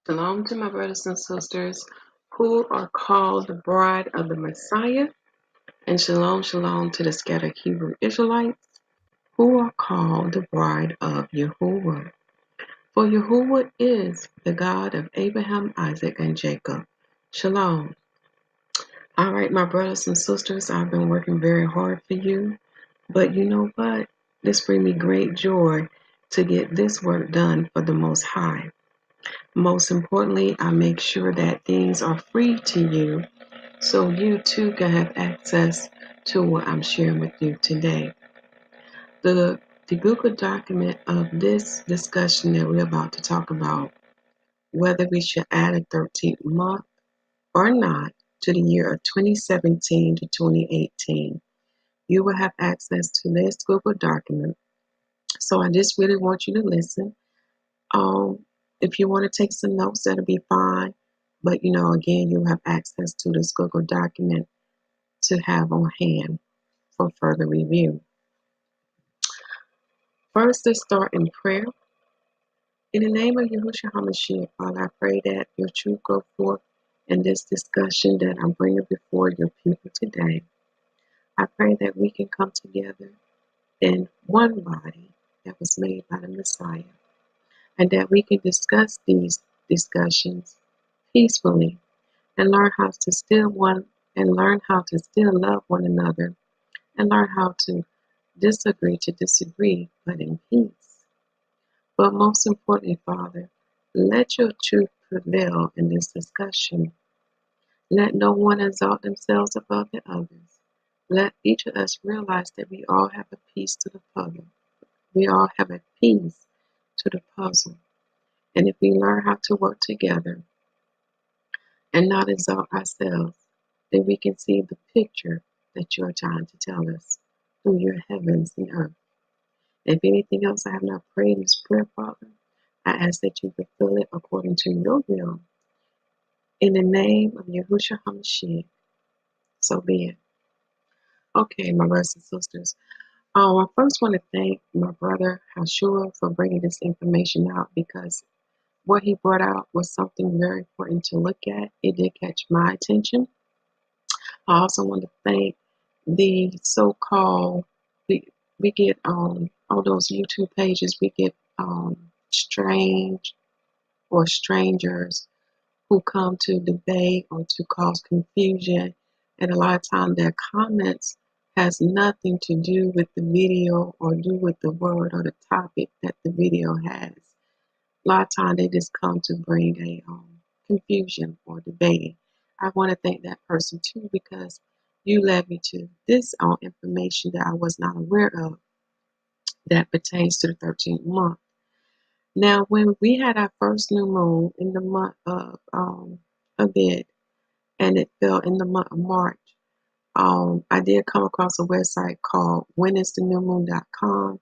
Shalom to my brothers and sisters who are called the bride of the Messiah, and shalom, shalom to the scattered Hebrew Israelites who are called the bride of Yahuwah. For Yahuwah is the God of Abraham, Isaac, and Jacob. Shalom. All right, my brothers and sisters, I've been working very hard for you, but you know what? This brings me great joy to get this work done for the Most High. Most importantly, I make sure that things are free to you so you too can have access to what I'm sharing with you today. The Google document of this discussion that we're about to talk about, whether we should add a 13th month or not to the year of 2017 to 2018, you will have access to this Google document. So I just really want you to listen. If you want to take some notes, that'll be fine. But again, you'll have access to this Google document to have on hand for further review. First, let's start in prayer. In the name of Yahushua HaMashyach, Father, I pray that your truth go forth in this discussion that I'm bringing before your people today. I pray that we can come together in one body that was made by the Messiah, and that we can discuss these discussions peacefully and learn how to still love one another, and learn how to disagree, but in peace. But most importantly, Father, let your truth prevail in this discussion. Let no one exalt themselves above the others. Let each of us realize that we all have a piece to the puzzle. We all have a piece to the puzzle. And if we learn how to work together and not exalt ourselves, then we can see the picture that you are trying to tell us through your heavens and earth. If anything else I have not prayed in this prayer, Father, I ask that you fulfill it according to your will. In the name of Yahushua HaMashyach, so be it. Okay, my brothers and sisters. I first want to thank my brother Yahushua for bringing this information out, because what he brought out was something very important to look at. It did catch my attention. I also want to thank the so-called, we get all those YouTube pages, we get strange or strangers who come to debate or to cause confusion, and a lot of times their comments has nothing to do with the video or do with the word or the topic that the video has. A lot of times they just come to bring a confusion or debating. I want to thank that person too, because you led me to this information that I was not aware of that pertains to the 13th month. Now, when we had our first new moon in the month of Abib, and it fell in the month of March, I did come across a website called whenisthenewmoon.com,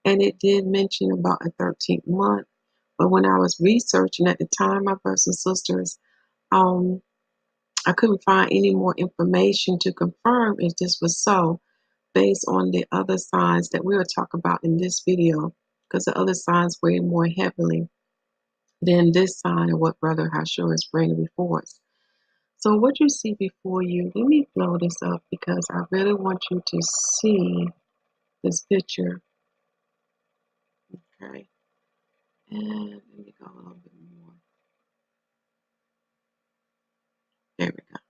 and it did mention about a 13th month. But when I was researching at the time, my brothers and sisters, I couldn't find any more information to confirm if this was so, based on the other signs that we will talk about in this video, because the other signs weigh more heavily than this sign and what Brother Yahushua is bringing before us. So what you see before you, let me blow this up because I really want you to see this picture. Okay. And let me go a little bit more. There we go.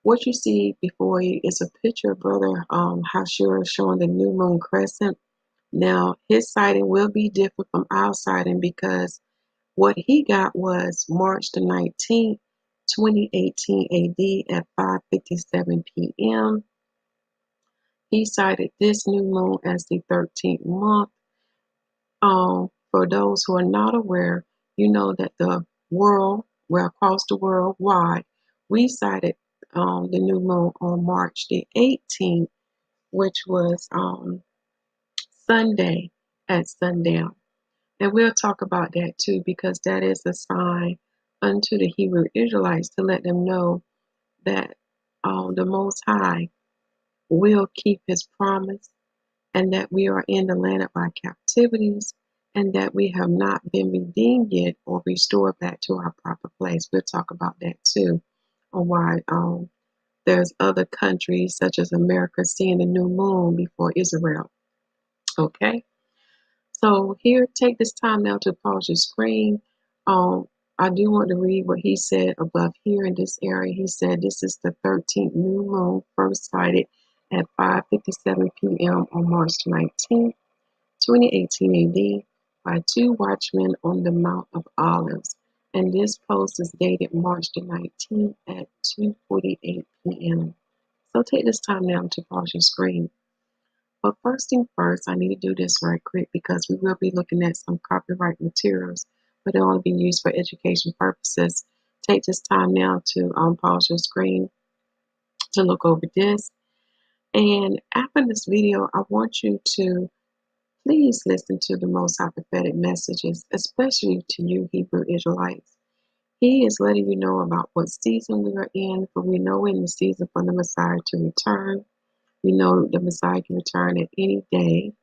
What you see before you is a picture of Brother Yahushua showing the new moon crescent. Now, his sighting will be different from our sighting, because what he got was March the 19th, 2018 AD at 5:57 p.m. He cited this new moon as the 13th month. For those who are not aware, you know that the world, well, across the world wide, we cited the new moon on March the 18th, which was Sunday at sundown. And we'll talk about that too, because that is a sign unto the Hebrew Israelites to let them know that the Most High will keep his promise, and that we are in the land of our captivities, and that we have not been redeemed yet or restored back to our proper place. We'll talk about that too, on why there's other countries such as America seeing the new moon before Israel. Okay, so here, take this time now to pause your screen. Um, I do want to read what he said above here in this area. He said this is the 13th new moon, first sighted at 5:57 p.m. on March 19th, 2018 AD, by two watchmen on the Mount of Olives. And this post is dated March the 19th at 2:48 p.m. So take this time now to pause your screen. But first thing first, I need to do this right quick because we will be looking at some copyright materials, but they'll only be used for education purposes. Take this time now to pause your screen to look over this. And after this video, I want you to please listen to the Most High prophetic messages, especially to you Hebrew Israelites. He is letting you know about what season we are in, for we know in the season for the Messiah to return. We know the Messiah can return at any day,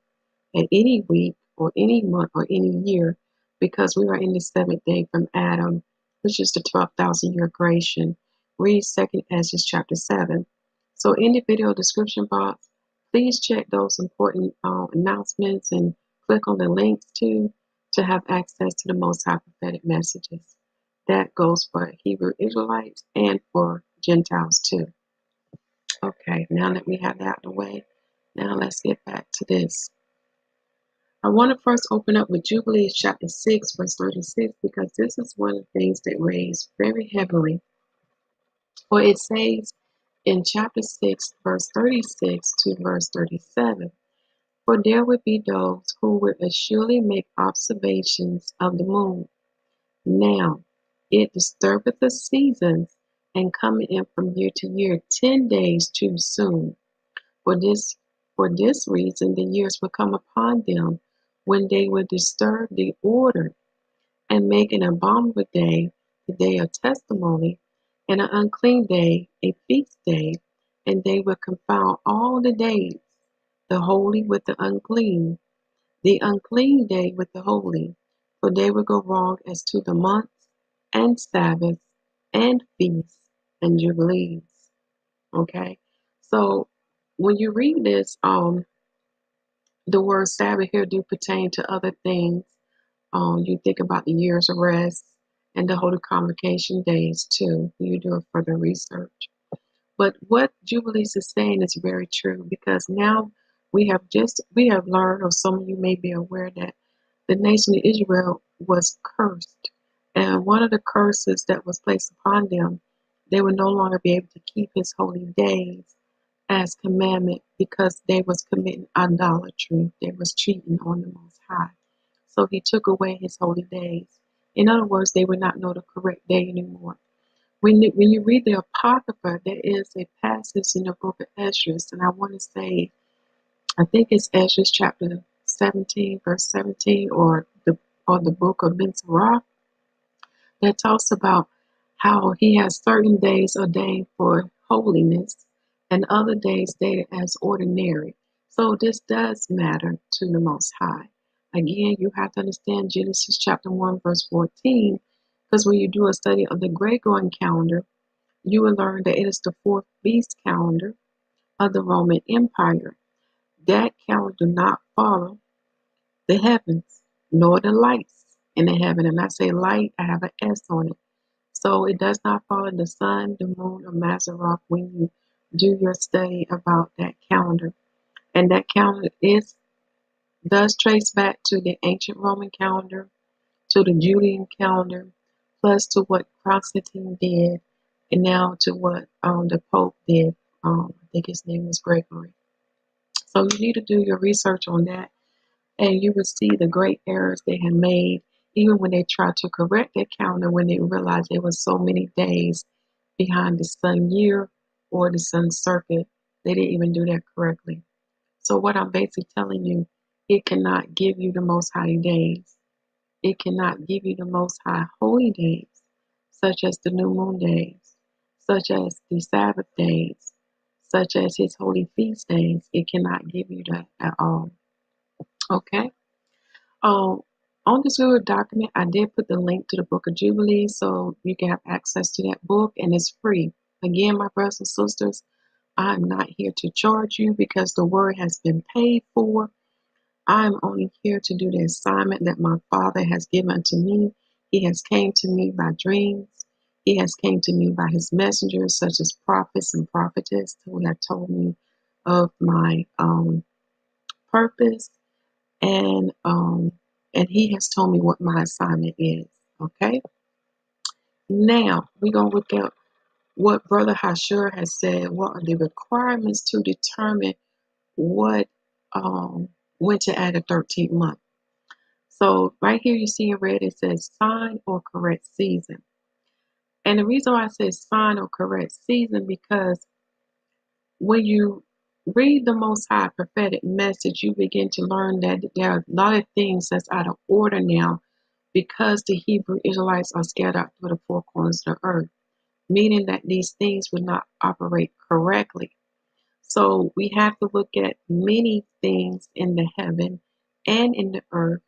at any week, or any month, or any year, because we are in the seventh day from Adam, which is the 12,000 year creation. Read 2nd Ezra chapter 7. So in the video description box, please check those important announcements and click on the links to have access to the Most High prophetic messages. That goes for Hebrew Israelites and for Gentiles too. Okay, now that we have that out of the way, now let's get back to this. I want to first open up with Jubilees chapter 6, verse 36, because this is one of the things that weighs very heavily. For it says in chapter 6, verse 36 to verse 37, for there would be those who would assuredly make observations of the moon. Now it disturbeth the seasons, and coming in from year to year 10 days too soon. For this reason, the years will come upon them when they will disturb the order and make an abominable day, the day of testimony, and an unclean day, a feast day, and they will confound all the days, the holy with the unclean day with the holy, for they will go wrong as to the months and Sabbaths and feasts and jubilees. Okay, so when you read this, the word Sabbath here do pertain to other things. You think about the years of rest and the Holy Convocation days too. You do a further research. But what Jubilees is saying is very true, because now we have learned, or some of you may be aware, that the nation of Israel was cursed. And one of the curses that was placed upon them, they would no longer be able to keep his holy days as commandment, because they was committing idolatry. They was cheating on the Most High. So he took away his holy days. In other words, they would not know the correct day anymore. When you read the Apocrypha, there is a passage in the book of Ezra, and I want to say, I think it's Ezra chapter 17, verse 17, or the book of Ben Sirach, that talks about how he has certain days ordained for holiness and other days dated as ordinary. So this does matter to the Most High. Again, you have to understand Genesis chapter 1, verse 14, because when you do a study of the Gregorian calendar, you will learn that it is the fourth beast calendar of the Roman Empire. That calendar do not follow the heavens, nor the lights in the heaven. And I say light, I have an S on it. So it does not follow the sun, the moon, or Mazzaroth when you do your study about that calendar. And that calendar does trace back to the ancient Roman calendar, to the Julian calendar, plus to what Constantine did, and now to what the Pope did. I think his name was Gregory. So you need to do your research on that, and you will see the great errors they had made, even when they tried to correct their calendar, when they realized there was so many days behind the sun year or the sun circuit. They didn't even do that correctly. So what I'm basically telling you, it cannot give you the most high days. It cannot give you the most high holy days, such as the new moon days, such as the Sabbath days, such as his holy feast days. It cannot give you that at all. Okay? On this Google document, I did put the link to the Book of Jubilee so you can have access to that book, and it's free. Again, my brothers and sisters, I'm not here to charge you because the word has been paid for. I'm only here to do the assignment that my Father has given to me. He has came to me by dreams. He has came to me by his messengers, such as prophets and prophetess, who have told me of my purpose, and he has told me what my assignment is. Okay. Now we're gonna look at what Brother Hashur has said. What are the requirements to determine what when to add a 13th month? So right here you see in red it says sign or correct season. And the reason why I say sign or correct season, because when you read the Most High prophetic message, you begin to learn that there are a lot of things that's out of order now because the Hebrew Israelites are scattered out through the four corners of the earth, meaning that these things would not operate correctly. So we have to look at many things in the heaven and in the earth,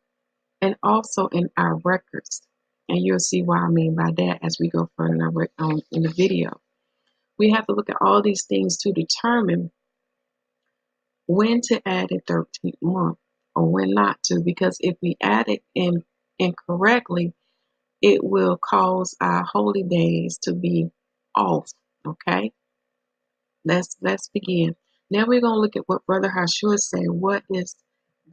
and also in our records. And you'll see what I mean by that as we go further in the video. We have to look at all these things to determine when to add a 13th month or when not to, because if we add it incorrectly, it will cause our holy days to be off. Okay, let's begin. Now we're going to look at what Brother Hashua said. What is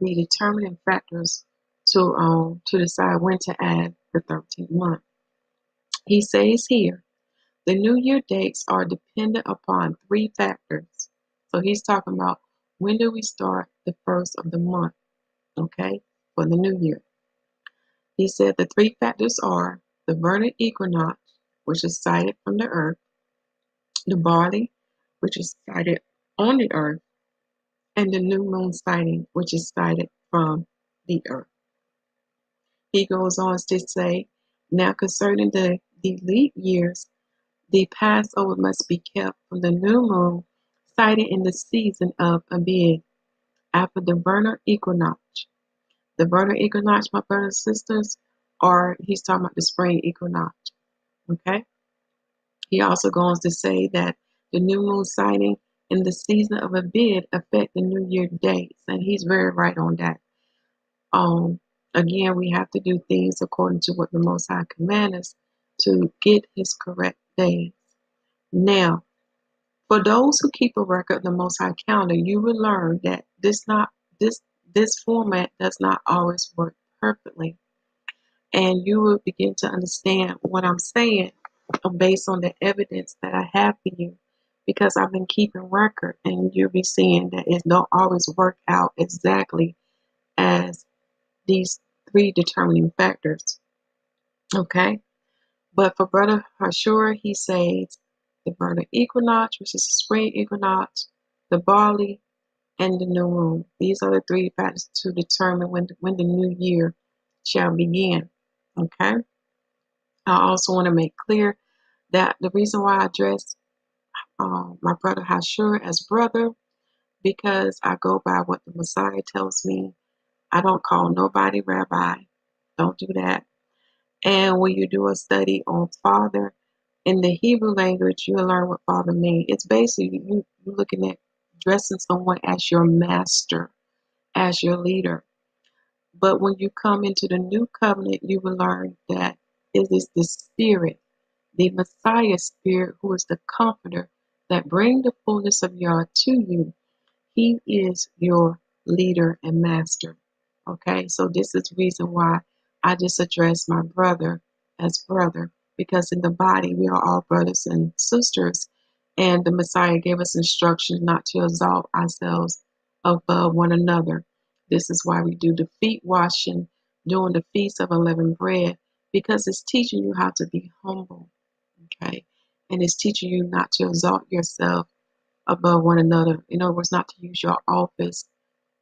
the determining factors to decide when to add the 13th month? He says here, the New Year dates are dependent upon three factors. So he's talking about when do we start the first of the month, okay, for the New Year. He said the three factors are the vernal equinox, which is sighted from the earth, the barley, which is sighted on the earth, and the new moon sighting, which is sighted from the earth. He goes on to say, now concerning the leap years, the Passover must be kept from the new moon sighted in the season of Abib, after the vernal equinox. The vernal equinox, my brothers and sisters, he's talking about the spring equinox. Okay? He also goes to say that the new moon sighting in the season of Abib affect the New Year dates, and he's very right on that. Again, we have to do things according to what the Most High commands us to get his correct days. Now, for those who keep a record of the Most High calendar, you will learn that this format does not always work perfectly, and you will begin to understand what I'm saying based on the evidence that I have for you, because I've been keeping record, and you'll be seeing that it don't always work out exactly as these three determining factors. Okay, but for Brother Hashur, he says the vernal equinox, which is the spring equinox, the barley, and the new moon. These are the three factors to determine when the new year shall begin. Okay. I also want to make clear that the reason why I address my brother Hashur as brother, because I go by what the Messiah tells me. I don't call nobody rabbi. Don't do that. And when you do a study on father in the Hebrew language, you'll learn what father means. It's basically you looking at dressing someone as your master, as your leader. But when you come into the new covenant, you will learn that it is the Spirit, the Messiah Spirit, who is the comforter that bring the fullness of Yah to you. He is your leader and master. Okay, so this is the reason why I just address my brother as brother, because in the body we are all brothers and sisters, and the Messiah gave us instructions not to exalt ourselves above one another. This is why we do the feet washing during the Feast of Unleavened Bread, because it's teaching you how to be humble, okay, and it's teaching you not to exalt yourself above one another. In other words, not to use your office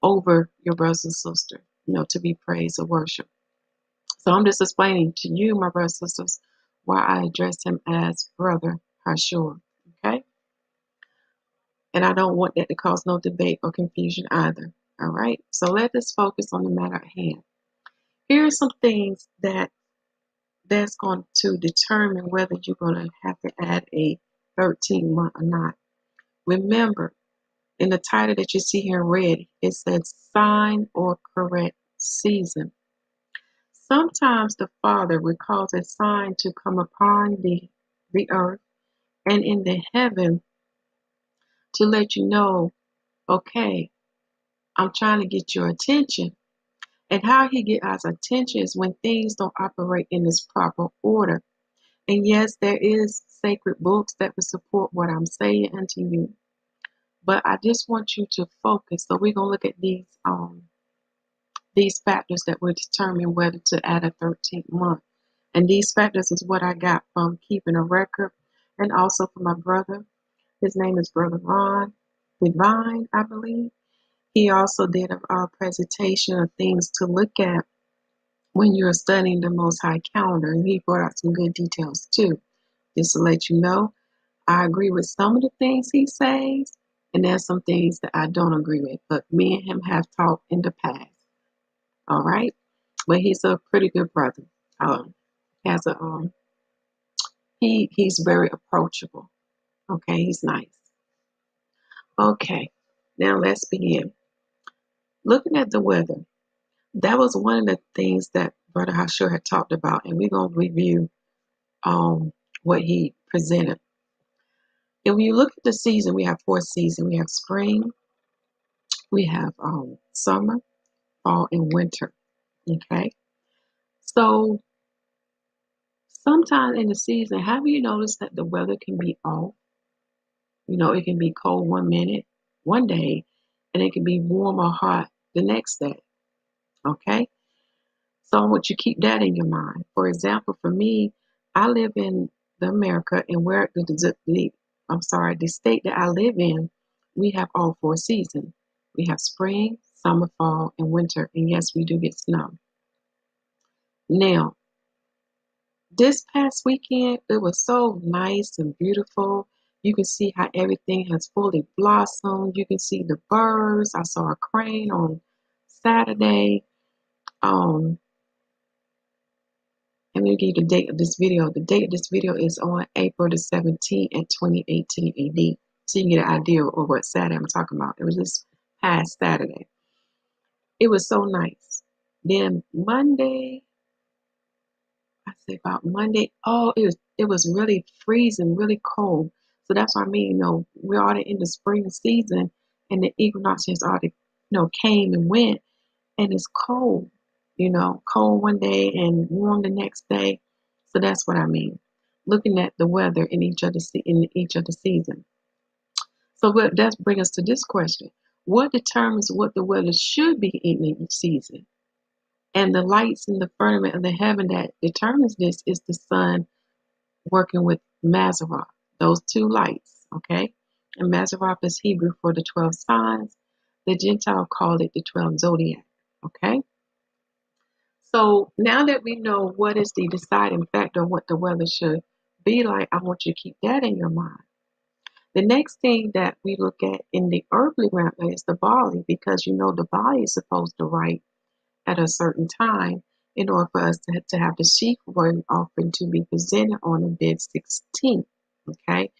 over your brothers and sisters, to be praised or worship. So I'm just explaining to you, my brothers and sisters, why I address him as Brother Hashur. Okay? And I don't want that to cause no debate or confusion either. All right? So let us focus on the matter at hand. Here are some things that's going to determine whether you're going to have to add a 13th month or not. Remember, in the title that you see here in red, it says sign or correct season. Sometimes the Father will cause a sign to come upon the earth and in the heaven to let you know, okay, I'm trying to get your attention. And how he get our attention is when things don't operate in this proper order. And yes, there is sacred books that will support what I'm saying unto you. But I just want you to focus. So we're gonna look at these factors that will determine whether to add a 13th month. And these factors is what I got from keeping a record, and also from my brother. His name is Brother Ron Divine, I believe. He also did a presentation of things to look at when you're studying the Most High calendar, and he brought out some good details too. Just to let you know, I agree with some of the things he says, and there's some things that I don't agree with. But me and him have talked in the past. All right, but he's a pretty good brother. Has a he's very approachable. Okay, he's nice. Okay, now let's begin. Looking at the weather, that was one of the things that Brother Hashur had talked about, and we're gonna review what he presented. And when you look at the season, we have 4 seasons. We have spring, we have summer, fall, and winter. Okay, so sometime in the season, have you noticed that the weather can be off? You know, it can be cold one day, and it can be warm or hot the next day. Okay, so I want you to keep that in your mind. For example, for me, I live in the America, and where the state that I live in, we have all 4 seasons. We have spring, summer, fall, and winter, and yes, we do get snow. Now, this past weekend, it was so nice and beautiful. You can see how everything has fully blossomed. You can see the birds. I saw a crane on Saturday. Let me give you the date of this video. The date of this video is on April the 17th at 2018 AD. So you can get an idea of what Saturday I'm talking about. It was this past Saturday. It was so nice. Then Monday, I say about Monday, oh, it was really freezing, really cold. So that's what I mean, we're already in the spring season, and the equinox has already, came and went, and it's cold, cold one day and warm the next day. So that's what I mean. Looking at the weather in each of the season. So what does bring us to this question: what determines what the weather should be in each season? And the lights in the firmament of the heaven that determines this is the sun working with Mazzaroth, those 2 lights, okay? And Mazzaroth is Hebrew for the 12 signs. The Gentile called it the 12 zodiac, okay? So now that we know what is the deciding factor of what the weather should be like, I want you to keep that in your mind. The next thing that we look at in the earthly realm is the barley, because the barley is supposed to ripe at a certain time in order for us to have the sheaf word offering to be presented on the bid 16th. Okay,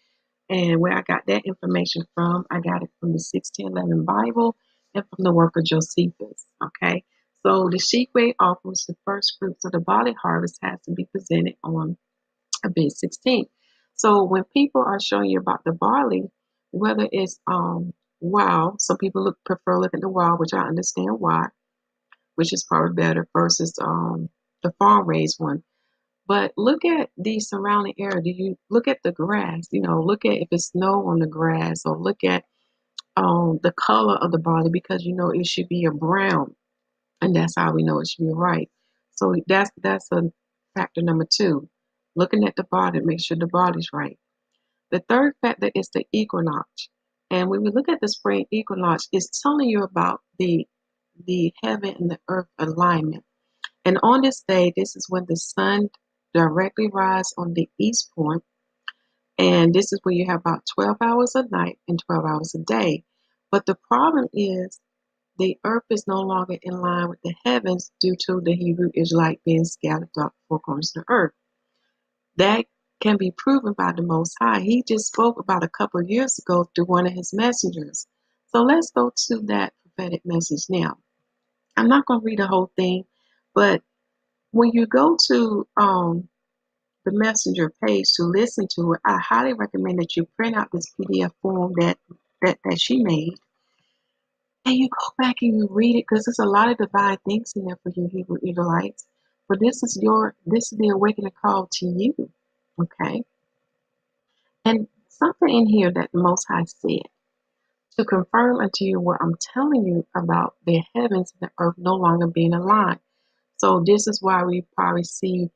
and where I got that information from, I got it from the 1611 Bible and from the work of Josephus. Okay, so the sheaf weight offering, the first fruits of the barley harvest, has to be presented on a bid 16th. So when people are showing you about the barley, whether it's wild, some people prefer looking at the wild, which I understand why, which is probably better versus the farm raised one. But look at the surrounding area. Do you look at the grass? Look at if it's snow on the grass, or look at the color of the barley, because it should be a brown, and that's how we know it should be right. So that's a factor number 2. Looking at the barley, make sure the barley's right. The third factor is the equinox. And when we look at the spring equinox, it's telling you about the heaven and the earth alignment. And on this day, this is when the sun directly rises on the east point. And this is where you have about 12 hours a night and 12 hours a day. But the problem is the earth is no longer in line with the heavens due to the Hebrew Israelite being scattered throughout the four corners of the earth. That can be proven by the Most High. He just spoke about a couple of years ago through one of his messengers. So let's go to that prophetic message now. I'm not going to read the whole thing, but when you go to the messenger page to listen to it, I highly recommend that you print out this PDF form that she made, and you go back and you read it, because there's a lot of divine things in there for you Hebrew Israelites. But this is the awakening call to you, okay? And something in here that the Most High said to confirm unto you what I'm telling you about the heavens and the earth no longer being aligned. So this is why we probably see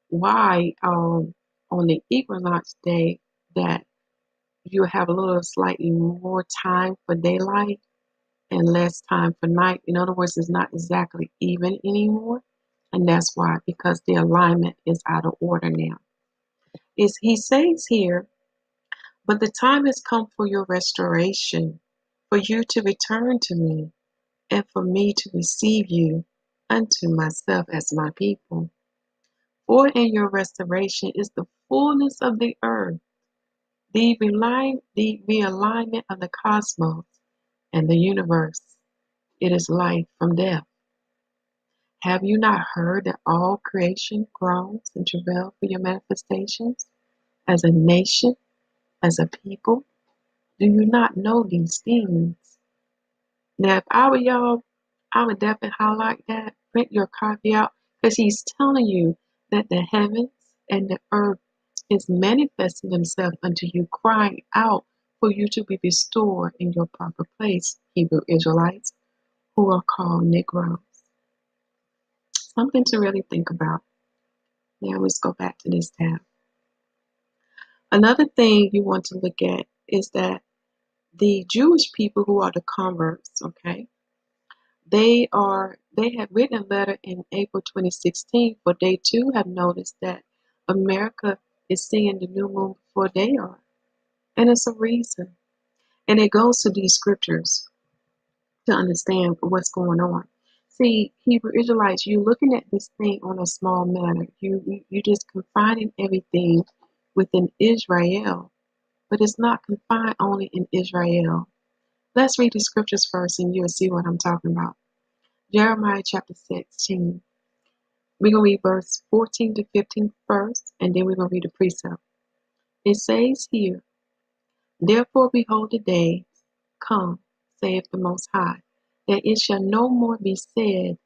why on the equinox day that you have a little slightly more time for daylight and less time for night. In other words, it's not exactly even anymore. And that's why, because the alignment is out of order now. He says here, but the time has come for your restoration, for you to return to me, and for me to receive you unto myself as my people. For in your restoration is the fullness of the earth, the realignment of the cosmos and the universe. It is life from death. Have you not heard that all creation groans and travails for your manifestations? As a nation, as a people, do you not know these things? Now, if I were y'all, I would definitely highlight that, print your copy out, because he's telling you that the heavens and the earth is manifesting themselves unto you, crying out for you to be restored in your proper place, Hebrew Israelites, who are called Negroes. Something to really think about. Now let's go back to this tab. Another thing you want to look at is that the Jewish people who are the converts, okay, they had written a letter in April 2016, but they too have noticed that America is seeing the new moon before they are. And it's a reason. And it goes to these scriptures to understand what's going on. See, Hebrew Israelites, you're looking at this thing on a small matter. You just confining everything within Israel, but it's not confined only in Israel. Let's read the scriptures first and you'll see what I'm talking about. Jeremiah chapter 16. We're going to read verse 14 to 15 first, and then we're going to read the precept. It says here, therefore behold the days come, saith the Most High, that it shall no more be said,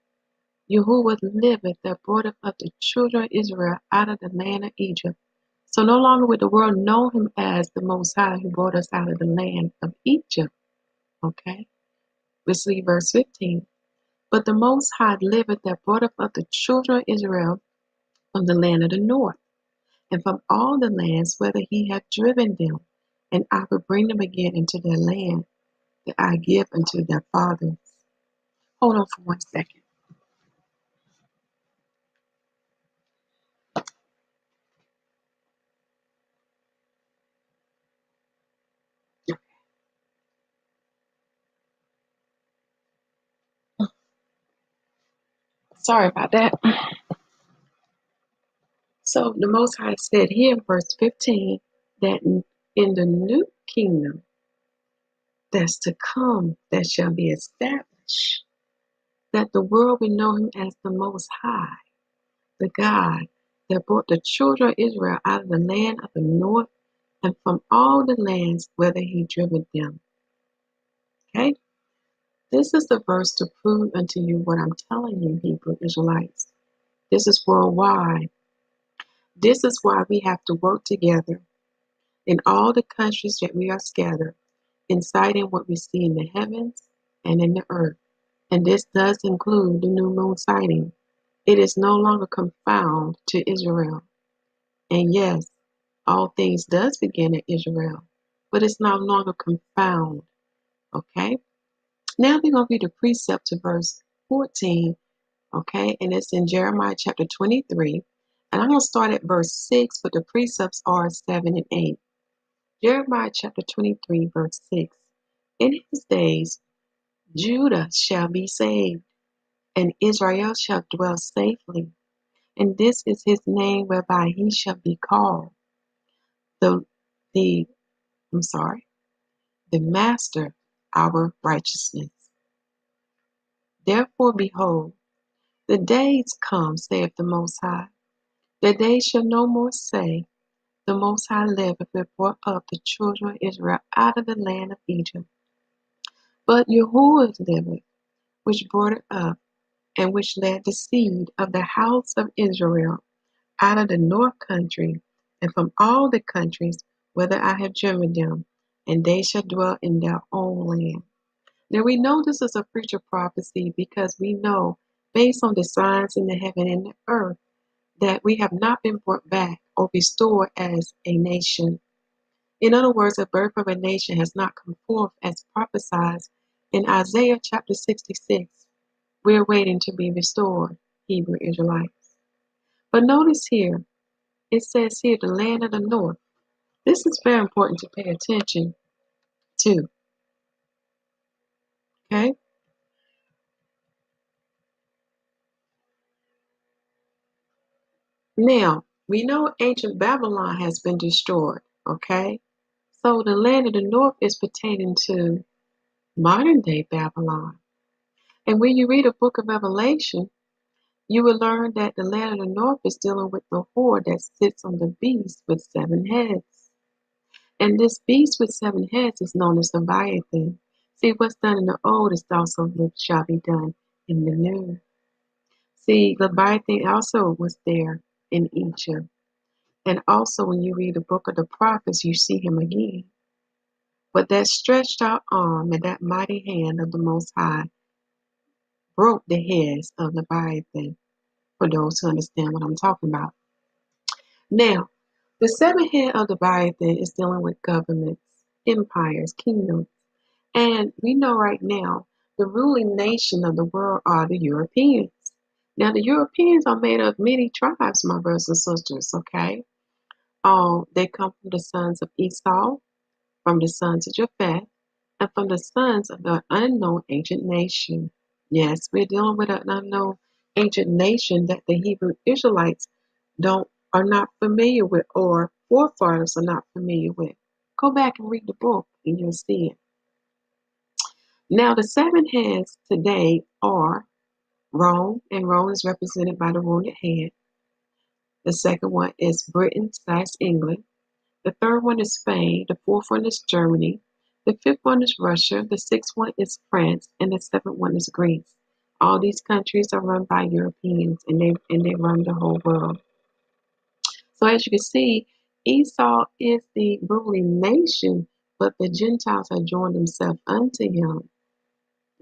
Yahuwah liveth that brought up the children of Israel out of the land of Egypt. So no longer would the world know him as the Most High who brought us out of the land of Egypt. Okay? Let's read verse 15. But the Most High liveth that brought up the children of Israel from the land of the north, and from all the lands whither he hath driven them, and I will bring them again into their land that I give unto their fathers. Hold on for 1 second. Sorry about that. So the Most High said here in verse 15 that in the new kingdom that's to come, that shall be established, that the world will know him as the Most High, the God that brought the children of Israel out of the land of the north and from all the lands whither he driven them. Okay? This is the verse to prove unto you what I'm telling you, Hebrew Israelites. This is worldwide. This is why we have to work together in all the countries that we are scattered, inciting what we see in the heavens and in the earth. And this does include the new moon sighting. It is no longer confined to Israel. And yes, all things does begin in Israel, but it's no longer confound. Okay? Now we're going to read the precept to verse 14, okay? And it's in Jeremiah chapter 23. And I'm going to start at verse 6, but the precepts are 7 and 8. Jeremiah chapter 23, verse 6. In his days Judah shall be saved, and Israel shall dwell safely. And this is his name whereby he shall be called. The the I'm sorry, the Master, our righteousness. Therefore, behold, the days come, saith the Most High. The days shall no more say, the Most High liveth, which brought up the children of Israel out of the land of Egypt. But Yahuwah liveth, which brought it up, and which led the seed of the house of Israel out of the north country, and from all the countries whither I have driven them, and they shall dwell in their own land. Now we know this is a future prophecy because we know, based on the signs in the heaven and the earth, that we have not been brought back or restored as a nation. In other words, the birth of a nation has not come forth as prophesied in Isaiah chapter 66. We're waiting to be restored, Hebrew Israelites. But notice here, it says here, the land of the north. This is very important to pay attention to. Okay? Now, we know ancient Babylon has been destroyed. Okay? So the land of the north is pertaining to modern day Babylon. And when you read the book of Revelation, you will learn that the land of the north is dealing with the whore that sits on the beast with 7 heads. And this beast with 7 heads is known as Leviathan. See, what's done in the old is also what shall be done in the new. See, Leviathan also was there in Egypt. And also when you read the book of the prophets, you see him again. But that stretched out arm and that mighty hand of the Most High broke the heads of Leviathan, for those who understand what I'm talking about. Now, the 7th head of Leviathan is dealing with governments, empires, kingdoms. And we know right now the ruling nation of the world are the Europeans. Now, the Europeans are made of many tribes, my brothers and sisters, okay? They come from the sons of Esau, from the sons of Japheth, and from the sons of the unknown ancient nation. Yes, we're dealing with an unknown ancient nation that the Hebrew Israelites are not familiar with, or forefathers are not familiar with. Go back and read the book and you'll see it. Now, the 7 heads today are Rome, and Rome is represented by the wounded head. The second one is Britain/England. The third one is Spain. The fourth one is Germany. The fifth one is Russia. The sixth one is France, and the seventh one is Greece. All these countries are run by Europeans, and they run the whole world. So as you can see, Esau is the ruling nation, but the Gentiles have joined themselves unto him.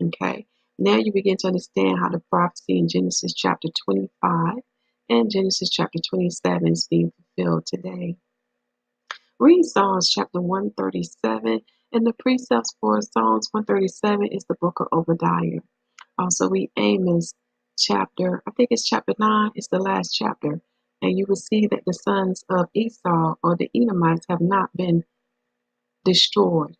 Okay, now you begin to understand how the prophecy in Genesis chapter 25 and Genesis chapter 27 is being fulfilled today. Read Psalms chapter 137, and the precepts for Psalms 137 is the book of Obadiah. Also, read Amos chapter, I think it's chapter 9, it's the last chapter, and you will see that the sons of Esau or the Edomites have not been destroyed.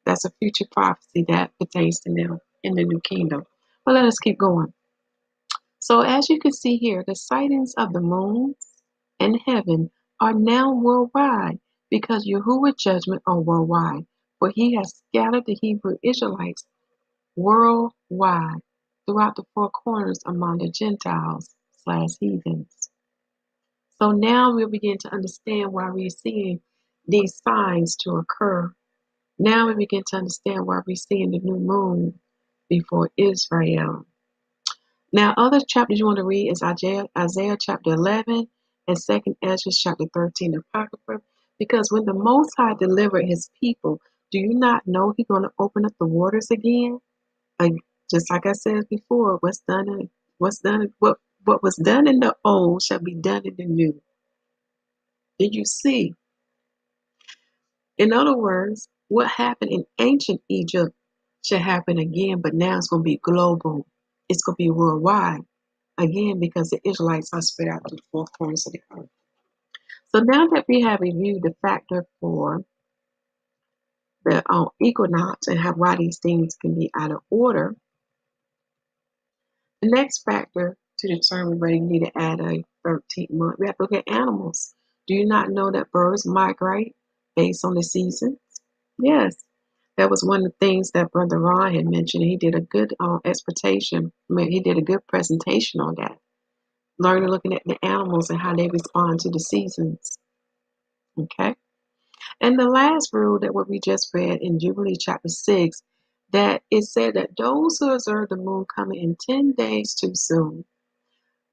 That's a future prophecy that pertains to them in the new kingdom. But let us keep going. So as you can see here, the sightings of the moons and heaven are now worldwide because Yahuwah's judgment are worldwide. For he has scattered the Hebrew Israelites worldwide throughout the 4 corners among the Gentiles/heathens. So now we'll begin to understand why we're seeing these signs to occur. Now we begin to understand why we're seeing the new moon before Israel. Now, other chapters you want to read is Isaiah chapter 11 and 2nd Ezra chapter 13, Apocrypha. Because when the Most High delivered his people, do you not know he's going to open up the waters again? Just like I said before, what was done in the old shall be done in the new. Did you see? In other words, what happened in ancient Egypt should happen again, but now it's going to be global. It's going to be worldwide again because the Israelites are spread out to the 4 corners of the earth. So now that we have reviewed the factor for the equinox and how why these things can be out of order. The next factor to determine whether you need to add a 13th month, we have to look at animals. Do you not know that birds migrate based on the seasons? Yes. That was one of the things that Brother Ron had mentioned. He did a good explanation. He did a good presentation on that. Learning, looking at the animals and how they respond to the seasons. Okay. And the last rule that what we just read in Jubilee chapter 6, that it said that those who observe the moon coming in 10 days too soon.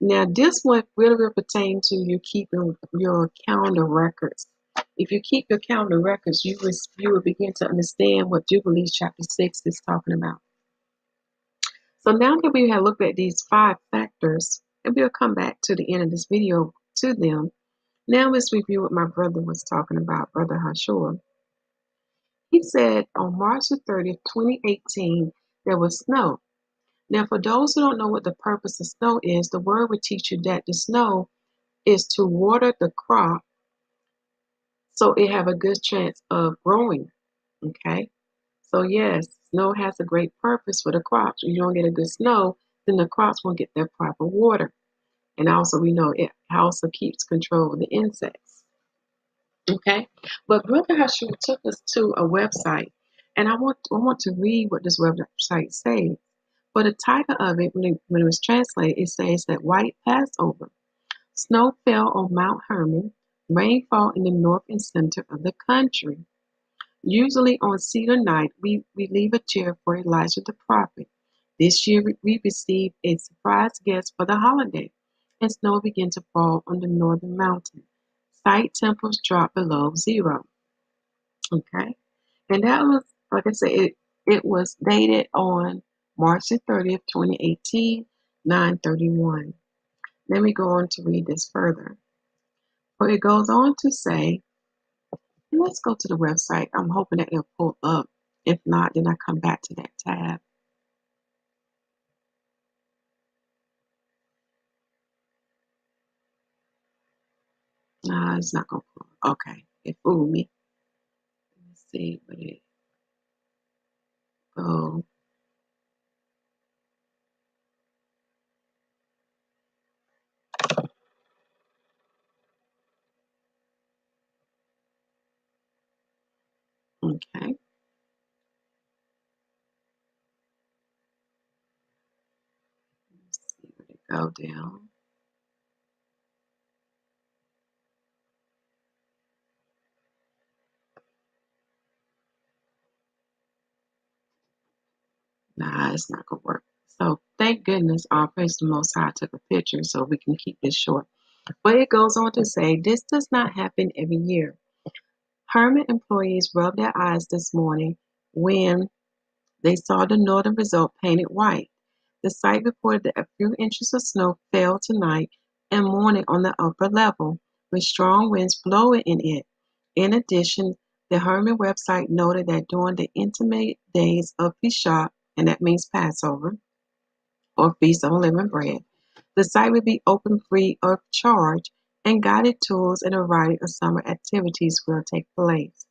Now, this one really will pertain to you keeping your calendar records. If you keep your calendar records, you will begin to understand what Jubilee chapter 6 is talking about. So now that we have looked at these 5 factors, and we'll come back to the end of this video to them. Now let's review what my brother was talking about, Brother Yahushua. He said on March the 30th, 2018, there was snow. Now, for those who don't know what the purpose of snow is, the word would teach you that the snow is to water the crop so it have a good chance of growing. Okay? So yes, snow has a great purpose for the crops. If you don't get a good snow, then the crops won't get their proper water. And also we know it also keeps control of the insects. Okay? But Brother Yahushua took us to a website, and I want to read what this website says. For the title of it, when it was translated, it says that White Passover. Snow fell on Mount Hermon, rainfall in the north and center of the country. Usually on Cedar night, we leave a chair for Elijah the prophet. This year we received a surprise guest for the holiday, and snow began to fall on the northern mountain. Site temperature dropped below zero. Okay, and that was, like I said, it was dated on March the 30th, 2018, 9:31. Let me go on to read this further. But it goes on to say, let's go to the website. I'm hoping that it'll pull up. If not, then I come back to that tab. Nah, it's not going to pull. Okay, it fooled me. Let's see what it goes. Okay. Let's see where it go down. Nah, it's not going to work. So thank goodness our praise the Most High took a picture so we can keep this short. But it goes on to say, this does not happen every year. Hermit employees rubbed their eyes this morning when they saw the northern result painted white. The site reported that a few inches of snow fell tonight and morning on the upper level, with strong winds blowing in it. In addition, the Hermit website noted that during the intimate days of Pesach, and that means Passover, or Feast of Unleavened Bread, the site will be open free of charge, and guided tours and a variety of summer activities will take place.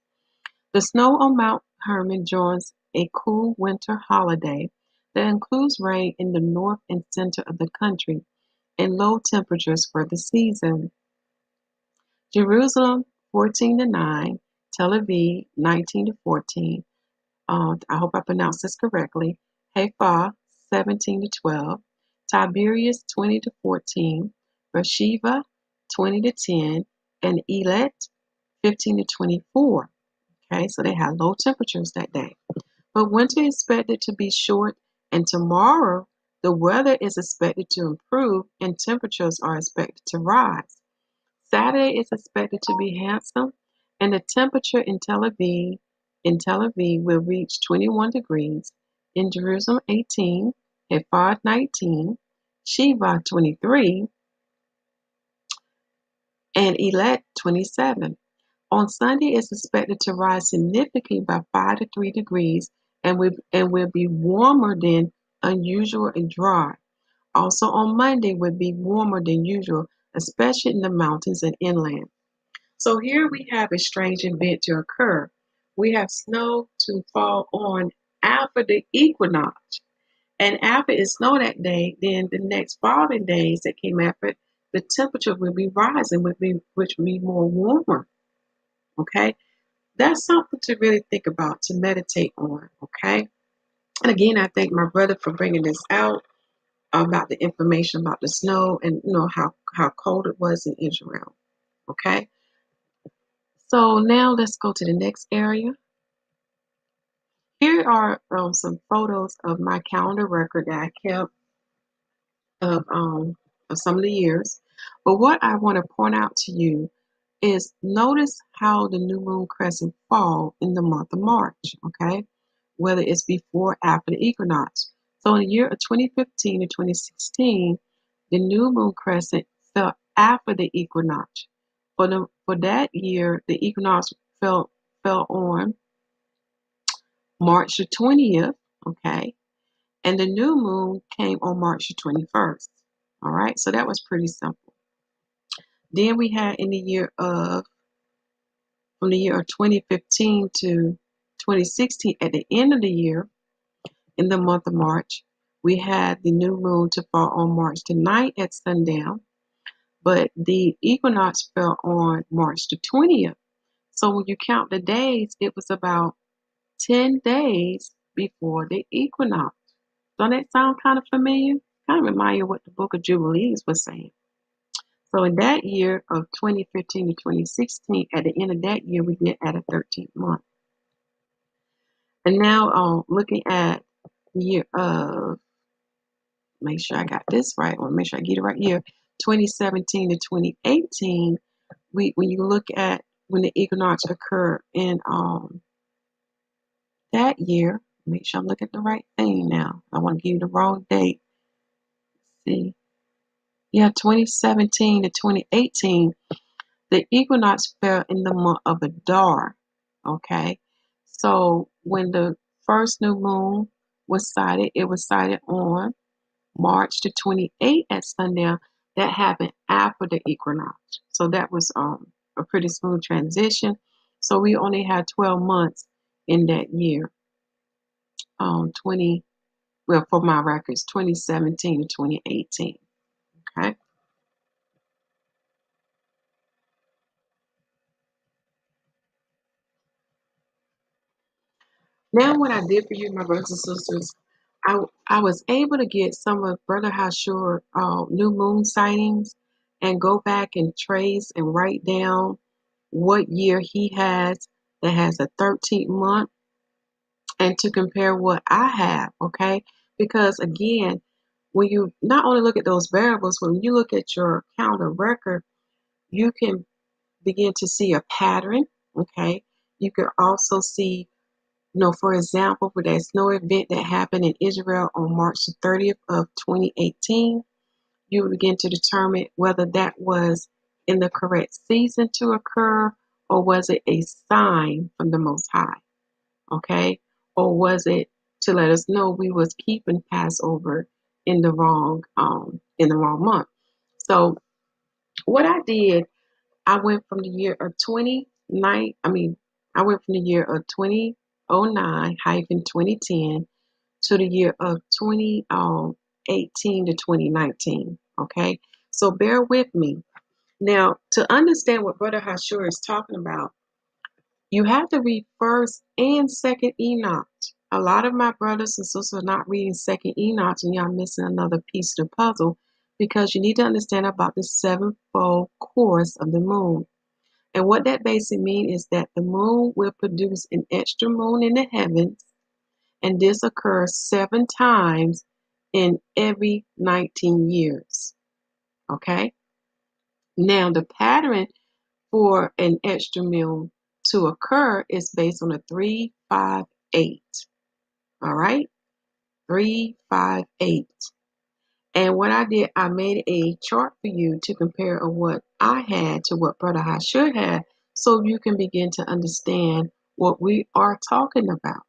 The snow on Mount Hermon joins a cool winter holiday that includes rain in the north and center of the country and low temperatures for the season. Jerusalem 14 to 9, Tel Aviv 19 to 14. I hope I pronounced this correctly. Haifa 17 to 12, Tiberias 20 to 14, Beersheba 20 to 10, and Elet 15 to 24. Okay, so they had low temperatures that day. But winter is expected to be short, and tomorrow the weather is expected to improve and temperatures are expected to rise. Saturday is expected to be handsome, and the temperature in Tel Aviv will reach 21 degrees, in Jerusalem 18, Haifa 19, Sheba 23, and Elet 27. On Sunday, it's expected to rise significantly by 5 to 3 degrees and will be warmer than unusual and dry. Also on Monday will be warmer than usual, especially in the mountains and inland. So here we have a strange event to occur. we have snow to fall on after the equinox. And after it snowed that day, then the next following days that came after, the temperature will be rising, which will be more warmer. Okay, that's something to really think about, to meditate on. Okay, and again, I thank my brother for bringing this out about the information about the snow and how cold it was in Israel. Okay, so now let's go to the next area. Here are some photos of my calendar record that I kept of some of the years. But what I want to point out to you is notice how the new moon crescent fall in the month of March, okay? Whether it's before or after the equinox. So in the year of 2015 and 2016, the new moon crescent fell after the equinox. For that year, the equinox fell on March the 20th, okay? And the new moon came on March the 21st. All right, so that was pretty simple. Then we had from the year of 2015 to 2016, at the end of the year, in the month of March, we had the new moon to fall on March the 9th at sundown, but the equinox fell on March the 20th. So when you count the days, it was about 10 days before the equinox. Don't that sound kind of familiar? Kind of remind you of what the book of Jubilees was saying. So in that year of 2015 to 2016, at the end of that year, we did add a 13th month. And now looking at the year of, make sure I got this right, or make sure I get it right here, 2017 to 2018, when you look at when the equinox occurred in that year, make sure I'm looking at the right thing now. I want to give you the wrong date. Let's see. Yeah, 2017 to 2018, the equinox fell in the month of Adar. Okay, so when the first new moon was sighted, it was sighted on March the 28th at sundown. That happened after the equinox, so that was a pretty smooth transition. So we only had 12 months in that year. 20 well, for my records, 2017 to 2018. Okay. Now, what I did for you, my brothers and sisters, I was able to get some of Brother Hashur new moon sightings and go back and trace and write down what year he has that has a 13th month, and to compare what I have, okay? Because again, when you not only look at those variables, when you look at your calendar record, you can begin to see a pattern, okay? You can also see, for example, for that snow event that happened in Israel on March the 30th of 2018, you begin to determine whether that was in the correct season to occur, or was it a sign from the Most High, okay? Or was it to let us know we was keeping Passover in the wrong month? So what I did, I went from the year of 29, I went from the year of 2009 hyphen 2010 to the year of 2018 to 2019. Okay, so bear with me. Now, to understand what Brother Hashur is talking about, you have to read first and second Enoch. A lot of my brothers and sisters are not reading second Enoch, and y'all missing another piece of the puzzle, because you need to understand about the sevenfold course of the moon. And what that basically means is that the moon will produce an extra moon in the heavens, and this occurs 7 times in every 19 years. Okay? Now, the pattern for an extra moon to occur is based on a 3-5-8. All right? 3-5-8. And what I did, I made a chart for you to compare of what I had to what Brother Hashur had, so you can begin to understand what we are talking about.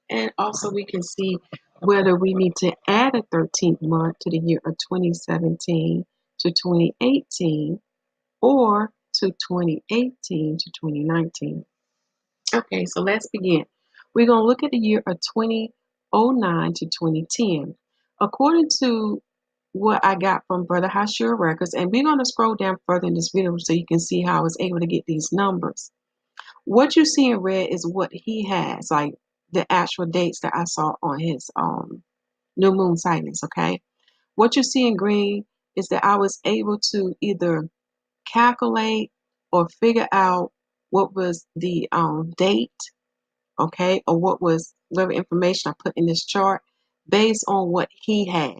And also we can see whether we need to add a 13th month to the year of 2017 to 2018, or to 2018 to 2019. Okay, so let's begin. We're going to look at the year of 2009 to 2010. According to what I got from Brother Hashir Records, and we're going to scroll down further in this video so you can see how I was able to get these numbers. What you see in red is what he has, like the actual dates that I saw on his new moon sightings, okay? What you see in green is that I was able to either calculate or figure out what was the date, okay, or what was whatever information I put in this chart based on what he has,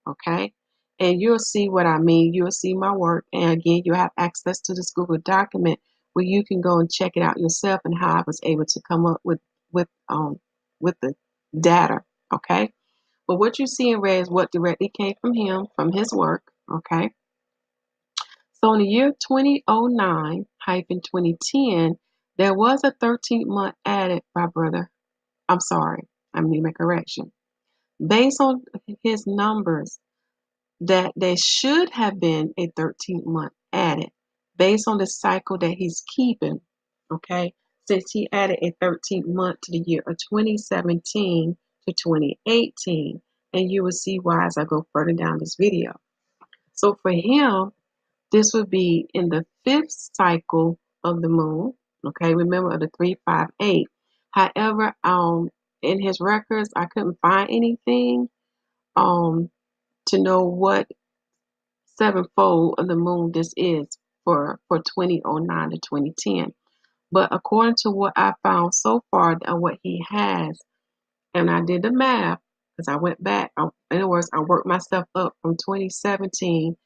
okay? And you'll see what I mean. You'll see my work. And again, you have access to this Google document where you can go and check it out yourself and how I was able to come up with the data, okay? But what you see in red is what directly came from him, from his work, okay? So in the year 2009-2010, there was a 13th month added by brother. I'm sorry, I need to make a correction. Based on his numbers, that there should have been a 13th month added based on the cycle that he's keeping, okay? Since he added a 13th month to the year of 2017 to 2018, and you will see why as I go further down this video. So for him, this would be in the 5th cycle of the moon, okay? Remember, of the 358. However, in his records, I couldn't find anything to know what sevenfold of the moon this is for 2009 to 2010. But according to what I found so far and what he has, and I did the math because I went back. In other words, I worked myself up from 2017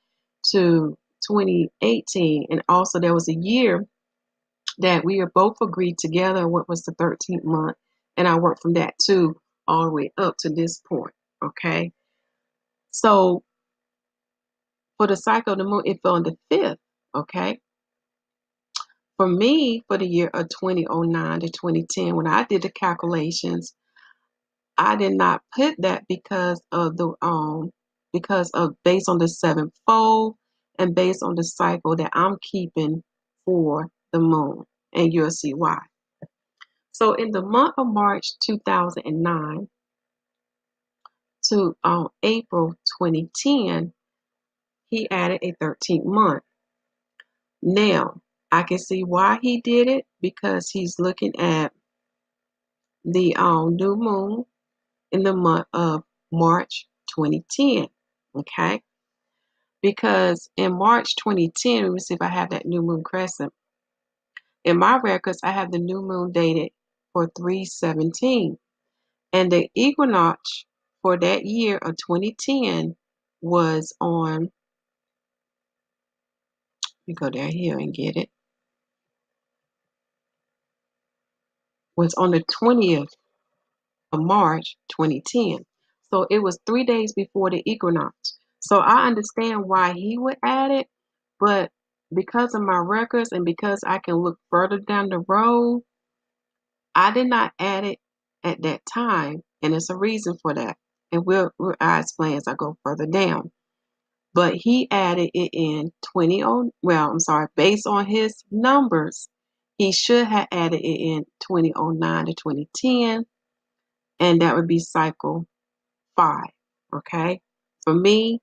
to 2018, and also there was a year that we were both agreed together what was the 13th month, and I worked from that too all the way up to this point. Okay, so for the cycle of the moon, it fell on the 5th. Okay, for me, for the year of 2009 to 2010, when I did the calculations, I did not put that because of based on the sevenfold and based on the cycle that I'm keeping for the moon, and you'll see why. So in the month of March 2009 to April 2010, he added a 13th month. Now I can see why he did it because he's looking at the new moon in the month of March 2010. Okay, because in March 2010, let me see if I have that new moon crescent. In my records, I have the new moon dated for 3/17, and the equinox for that year of 2010 was on, you go down here and get it, was on the 20th of March 2010. So it was 3 days before the equinox. So I understand why he would add it, but because of my records and because I can look further down the road, I did not add it at that time, and there's a reason for that. And I'll explain as I go further down. But he added it in based on his numbers, he should have added it in 2009 to 2010, and that would be cycle 5. Okay, for me,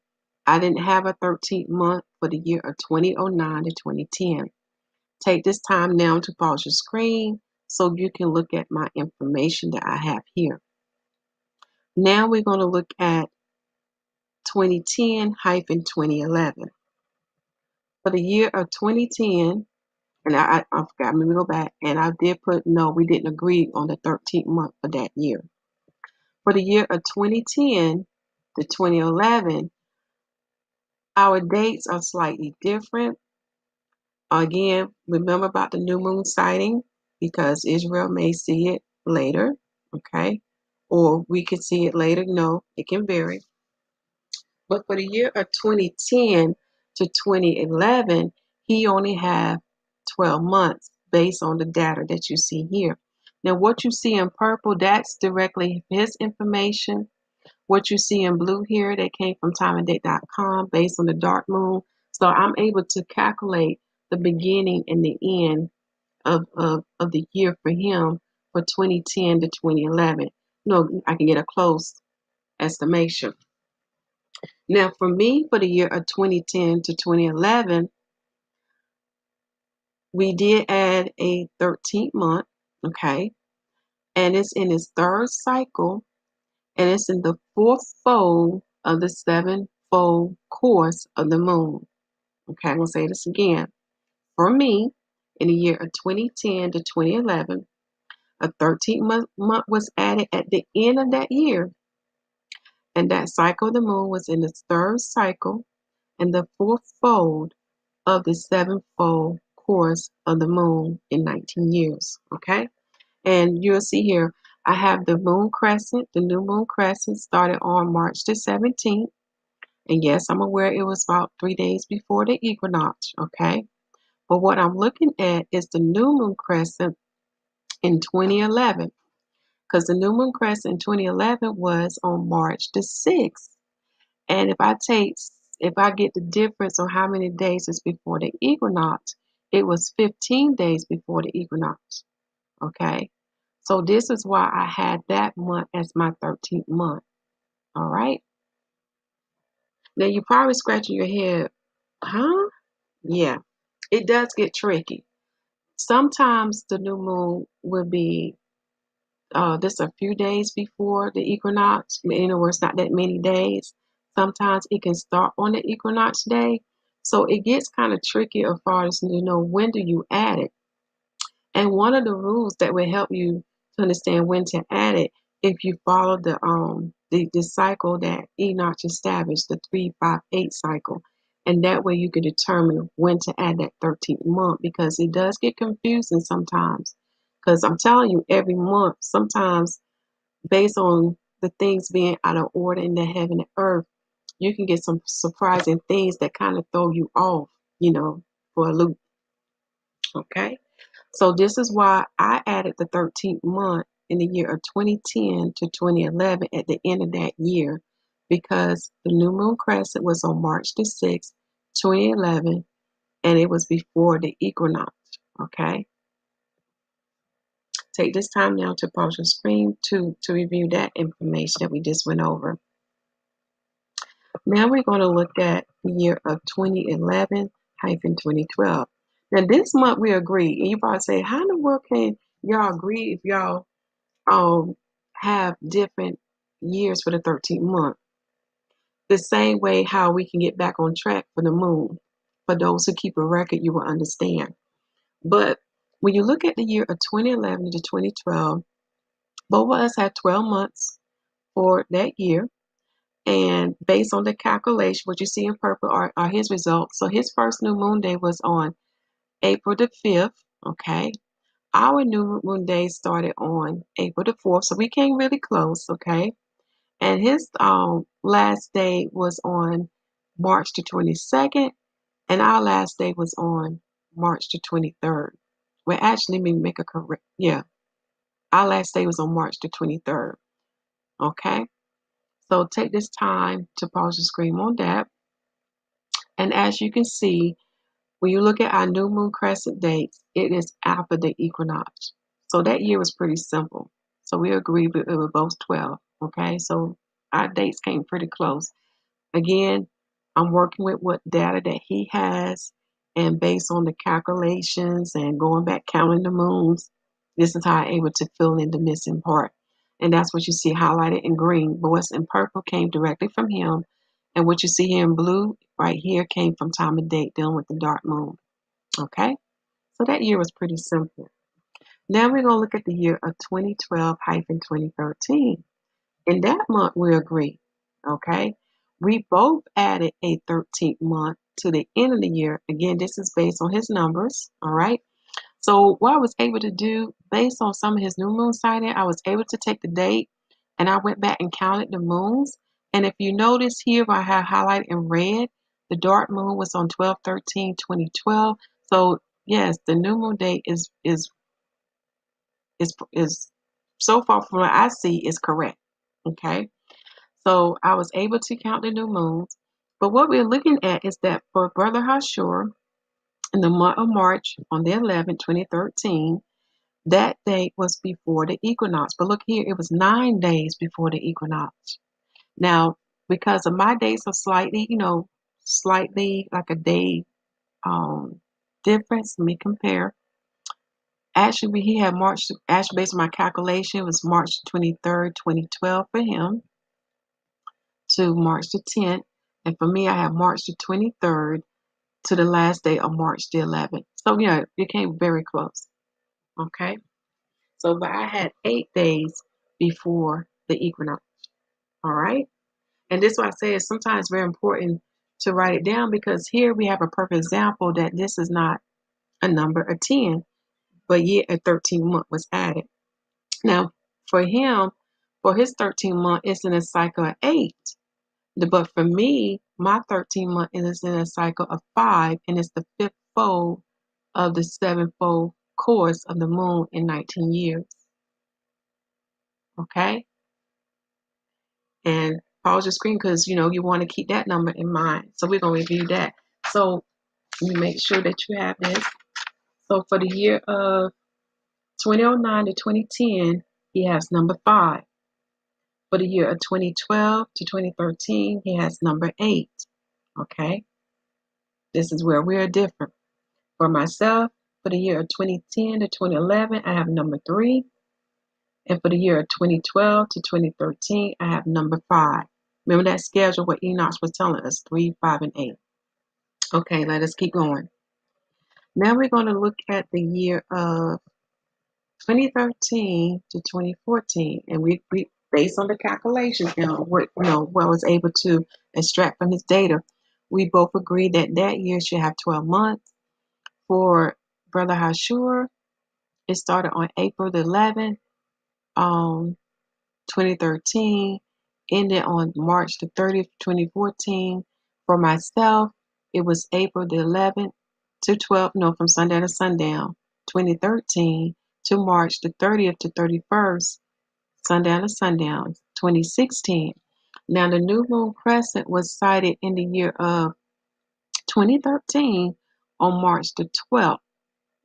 I didn't have a 13th month for the year of 2009 to 2010. Take this time now to pause your screen so you can look at my information that I have here. Now we're going to look at 2010-2011. For the year of 2010, and I forgot, let me go back, and I did put, no, we didn't agree on the 13th month for that year. For the year of 2010 to 2011, our dates are slightly different. Again, remember about the new moon sighting because Israel may see it later, okay? Or we could see it later. No, it can vary. But for the year of 2010 to 2011, he only had 12 months based on the data that you see here. Now, what you see in purple, that's directly his information. What you see in blue here, that came from timeanddate.com based on the dark moon. So I'm able to calculate the beginning and the end of the year for him for 2010 to 2011. No, I can get a close estimation. Now, for me, for the year of 2010 to 2011, we did add a 13th month, okay? And it's in its third cycle, and it's in the fourth fold of the sevenfold course of the moon. Okay, I'm going to say this again. For me, in the year of 2010 to 2011, a 13th month was added at the end of that year, and that cycle of the moon was in its third cycle and the fourth fold of the sevenfold course of the moon in 19 years. Okay, and you'll see here I have the moon crescent. The new moon crescent started on March the 17th, and yes, I'm aware it was about 3 days before the equinox. Okay, but what I'm looking at is the new moon crescent in 2011, because the new moon crescent in 2011 was on March the 6th. And if I get the difference on how many days is before the equinox, it was 15 days before the equinox. Okay. So this is why I had that month as my 13th month. All right. Now you're probably scratching your head. Huh? Yeah. It does get tricky. Sometimes the new moon will be this a few days before the equinox. In other words, not that many days. Sometimes it can start on the equinox day. So it gets kind of tricky as far as when do you add it. And one of the rules that will help you to understand when to add it, if you follow the cycle that Enoch established, the 358 cycle, and that way you can determine when to add that 13th month, because it does get confusing sometimes. Because I'm telling you, every month, sometimes based on the things being out of order in the heaven and earth, you can get some surprising things that kind of throw you off, for a loop. Okay. So this is why I added the 13th month in the year of 2010 to 2011 at the end of that year, because the new moon crescent was on March the 6th, 2011, and it was before the equinox. Okay. Take this time now to pause your screen to review that information that we just went over. Now we're going to look at the year of 2011-2012. Now this month we agree, and you probably say, how in the world can y'all agree if y'all have different years for the 13th month? The same way how we can get back on track for the moon. For those who keep a record, you will understand. But when you look at the year of 2011 to 2012, both of us had 12 months for that year. And based on the calculation, what you see in purple are his results. So his first new moon day was on April the 5th. Okay. Our new moon day started on April the 4th. So we came really close. Okay. And his last day was on March the 22nd. And our last day was on March the 23rd. Well, actually, let me make a correct. Yeah. Our last day was on March the 23rd. Okay. So take this time to pause the screen on that. And as you can see, when you look at our new moon crescent dates, it is after the equinox. So that year was pretty simple. So we agreed it was both 12. Okay, so our dates came pretty close. Again, I'm working with what data that he has, and based on the calculations and going back counting the moons, this is how I'm able to fill in the missing part. And that's what you see highlighted in green. But what's in purple came directly from him. And what you see here in blue right here came from time of date dealing with the dark moon. Okay? So that year was pretty simple. Now we're going to look at the year of 2012-2013. In that month, we agree. Okay? We both added a 13th month to the end of the year. Again, this is based on his numbers. All right? So what I was able to do, based on some of his new moon sighting, I was able to take the date and I went back and counted the moons. And if you notice here, I have highlighted in red, the dark moon was on 12/13/2012. So yes, the new moon date is so far from what I see is correct. Okay. So I was able to count the new moons. But what we're looking at is that for Brother Hashur, In the month of March, on the 11th, 2013, that date was before the equinox. But look here, it was 9 days before the equinox. Now, because of my days are slightly, slightly like a day difference, let me compare. Actually, he had March, actually, based on my calculation, it was March 23rd, 2012 for him to March the 10th. And for me, I have March the 23rd to the last day of March the 11th. So, yeah, it came very close. Okay. So, but I had 8 days before the equinox. All right. And this is why I say it's sometimes very important to write it down, because here we have a perfect example that this is not a number of 10, but yet a 13 month was added. Now, for him, for his 13 month, it's in a cycle of 8. But for me, my 13 month is in a cycle of 5, and it's the 5th fold of the 7-fold course of the moon in 19 years. Okay? And pause your screen because you want to keep that number in mind. So we're going to review that. So you make sure that you have this. So for the year of 2009 to 2010, he has number 5. For the year of 2012 to 2013, he has number 8. Okay? This is where we're different. For myself, for the year of 2010 to 2011, I have number 3. And for the year of 2012 to 2013, I have number 5. Remember that schedule what Enoch was telling us, 3, 5, and 8. Okay, let us keep going. Now we're going to look at the year of 2013 to 2014, and we based on the calculations what I was able to extract from his data, we both agreed that that year should have 12 months. For Brother Yahushua, it started on April the 11th, 2013, ended on March the 30th, 2014. For myself, it was April the 11th to 12th, from sundown to sundown, 2013, to March the 30th to 31st, sundown to sundown, 2016. Now, the new moon crescent was sighted in the year of 2013 on March the 12th.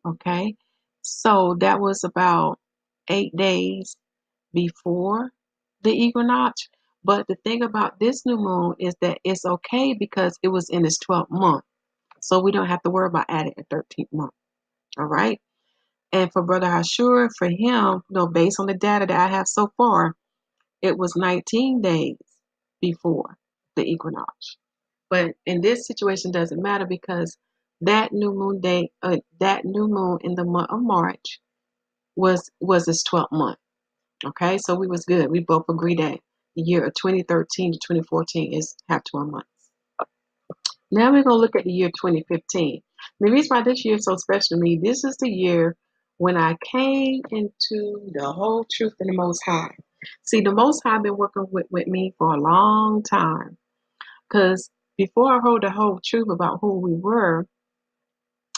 Okay, so that was about 8 days before the equinox. But the thing about this new moon is that it's okay because it was in its 12th month. So we don't have to worry about adding a 13th month. All right. And for Brother Yahushua, for him, based on the data that I have so far, it was 19 days before the equinox. But in this situation, doesn't matter because that new moon day, that new moon in the month of March was its 12th month. Okay, so we was good. We both agree that the year of 2013 to 2014 is have 12 months. Now we're going to look at the year 2015. The reason why this year is so special to me, this is the year when I came into the whole truth in the Most High. See, the Most High been working with me for a long time. Because before I heard the whole truth about who we were,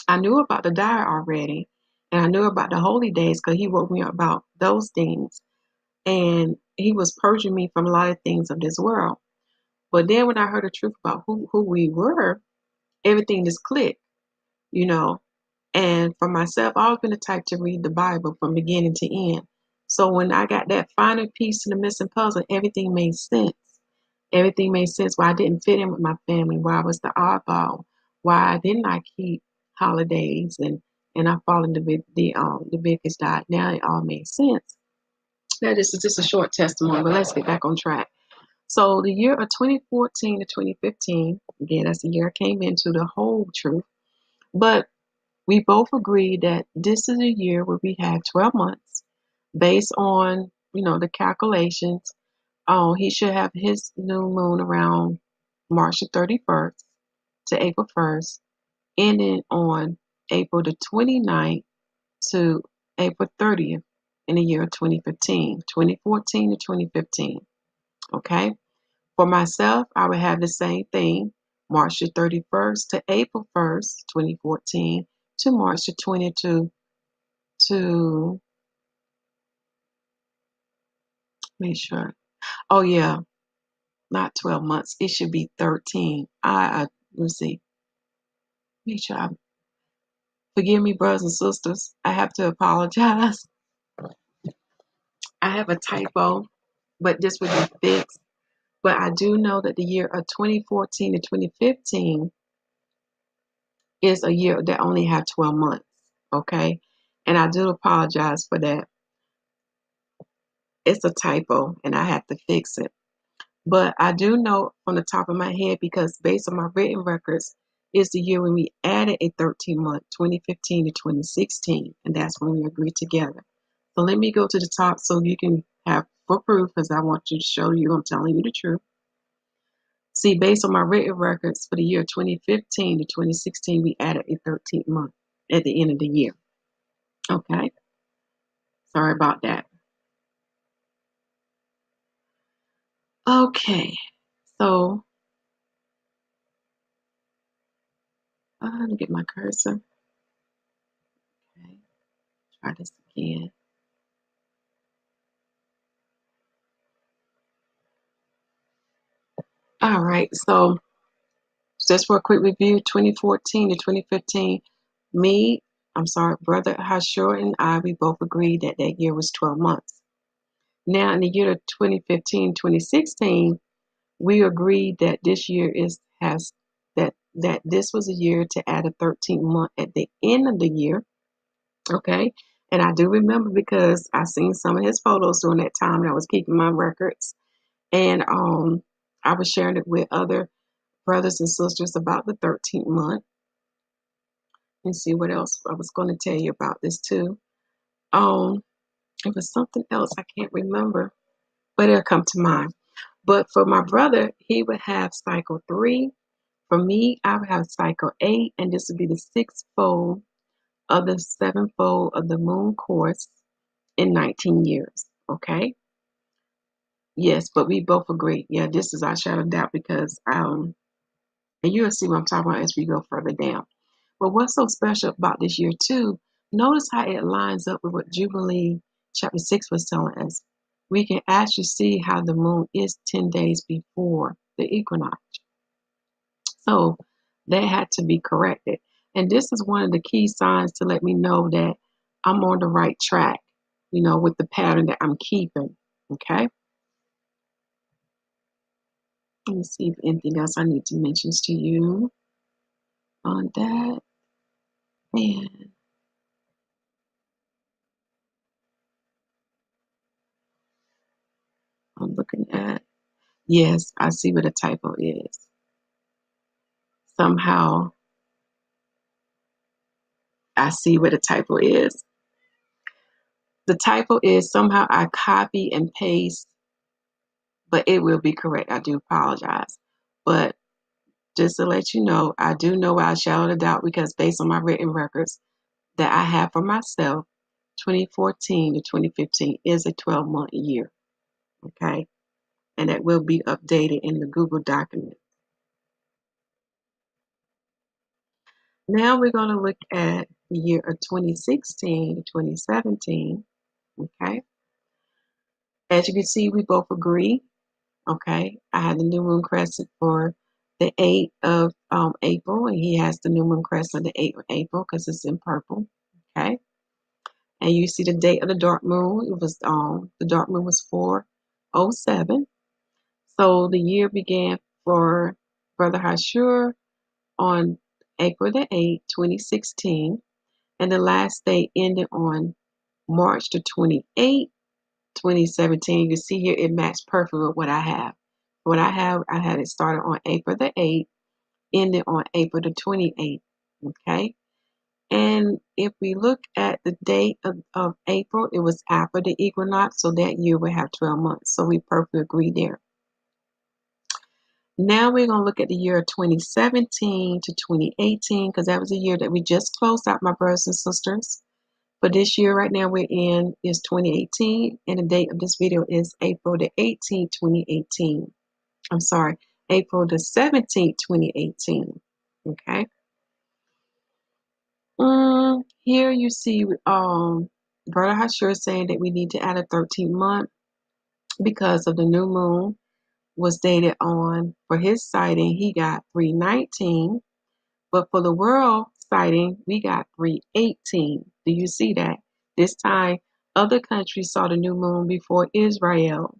I knew about the diet already. And I knew about the holy days because he woke me up about those things. And he was purging me from a lot of things of this world. But then when I heard the truth about who we were, everything just clicked, And for myself, I've always been the type to read the Bible from beginning to end. So when I got that final piece to the missing puzzle, everything made sense. Everything made sense why I didn't fit in with my family, why I was the oddball, why I didn't keep holidays and I followed the biggest diet. Now it all made sense. That is just a short testimony, but let's get back on track. So the year of 2014 to 2015, again, that's the year I came into the whole truth. But we both agreed that this is a year where we have 12 months based on, the calculations. He should have his new moon around March the 31st to April 1st, ending on April the 29th to April 30th in the year 2015, 2014 to 2015. Okay. For myself, I would have the same thing, March the 31st to April 1st, 2014 to March the 22 to, make sure. Oh yeah, not 12 months. It should be 13. Let's see. Make sure Forgive me, brothers and sisters. I have to apologize. I have a typo, but this would be fixed. But I do know that the year of 2014 to 2015 is a year that only had 12 months. Okay. And I do apologize for that. It's a typo and I have to fix it. But I do know from the top of my head, because based on my written records, is the year when we added a 13-month, 2015 to 2016. And that's when we agreed together. So let me go to the top so you can have for proof, because I want you to show you I'm telling you the truth. See, based on my written records for the year 2015 to 2016, we added a 13th month at the end of the year. Okay. Sorry about that. Okay. So, let me get my cursor. Okay. Try this again. All right. So, just for a quick review, 2014 to 2015, Brother Yahushua and I, we both agreed that that year was 12 months. Now, in the year of 2015, 2016, we agreed that this year that this was a year to add a 13th month at the end of the year. Okay. And I do remember because I seen some of his photos during that time and I was keeping my records. And I was sharing it with other brothers and sisters about the 13th month. And see what else I was going to tell you about this too. It was something else I can't remember, but it'll come to mind. But for my brother, he would have cycle 3. For me, I would have cycle 8, and this would be the 6th fold of the 7th fold of the moon course in 19 years. Okay. Yes, but we both agree. Yeah, this is our shadow of doubt because and you'll see what I'm talking about as we go further down. But what's so special about this year too, notice how it lines up with what Jubilee chapter 6 was telling us. We can actually see how the moon is 10 days before the equinox. So that had to be corrected. And this is one of the key signs to let me know that I'm on the right track, with the pattern that I'm keeping. Okay. Let me see if anything else I need to mention to you on that. And I'm looking at, yes, I see what a typo is. Somehow I see what a typo is. The typo is somehow I copy and paste, but it will be correct. I do apologize. But just to let you know, I do know without a shadow of a doubt because based on my written records that I have for myself, 2014 to 2015 is a 12-month year. Okay. And that will be updated in the Google document. Now we're going to look at the year of 2016 to 2017. Okay. As you can see, we both agree. Okay. I had the new moon crescent for the 8th of April, and he has the new moon crescent the 8th of April because it's in purple. Okay. And you see the date of the dark moon. It was the dark moon was 407. So the year began for Brother Yahushua on April the 8th, 2016. And the last day ended on March the 28th, 2017. You see here, it matched perfect with what I have. What I had it started on April the 8th, ended on April the 28th. Okay. And if we look at the date of April, it was after the equinox. So that year we have 12 months. So we perfectly agree there. Now we're going to look at the year 2017 to 2018 because that was a year that we just closed out, my brothers and sisters. But this year right now we're in is 2018, and the date of this video is April the 18th, 2018. I'm sorry, April the 17th, 2018. Okay. Here you see Brother Yahushua saying that we need to add a 13th month because of the new moon was dated on, for his sighting, he got 319. But for the world sighting, we got 318. Do you see that? This time, other countries saw the new moon before Israel.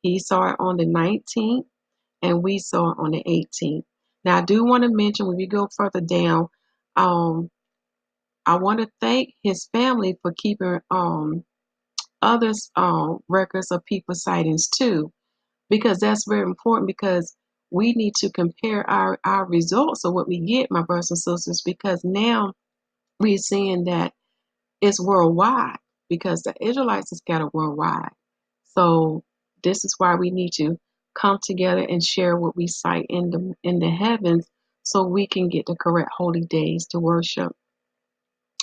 He saw it on the 19th, and we saw it on the 18th. Now, I do want to mention when we go further down, I want to thank his family for keeping others records of people sightings too, because that's very important, because we need to compare our results of what we get, my brothers and sisters, because now we're seeing that it's worldwide, because the Israelites is scattered worldwide. So this is why we need to come together and share what we sight in the heavens, so we can get the correct holy days to worship.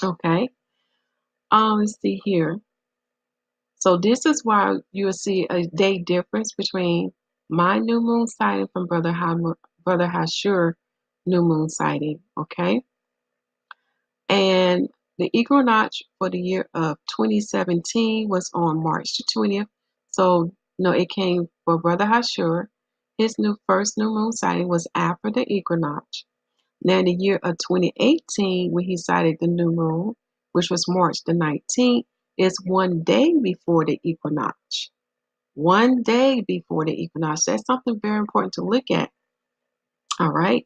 Okay. Let's see here. So this is why you'll see a day difference between my new moon sighting from Brother Hashur new moon sighting. Okay. And the equinox for the year of 2017 was on March the 20th. So no, it came for Brother Hashur. His first new moon sighting was after the equinox. Now in the year of 2018, when he sighted the new moon, which was March the 19th, is one day before the equinox. One day before the equinox. That's something very important to look at. All right.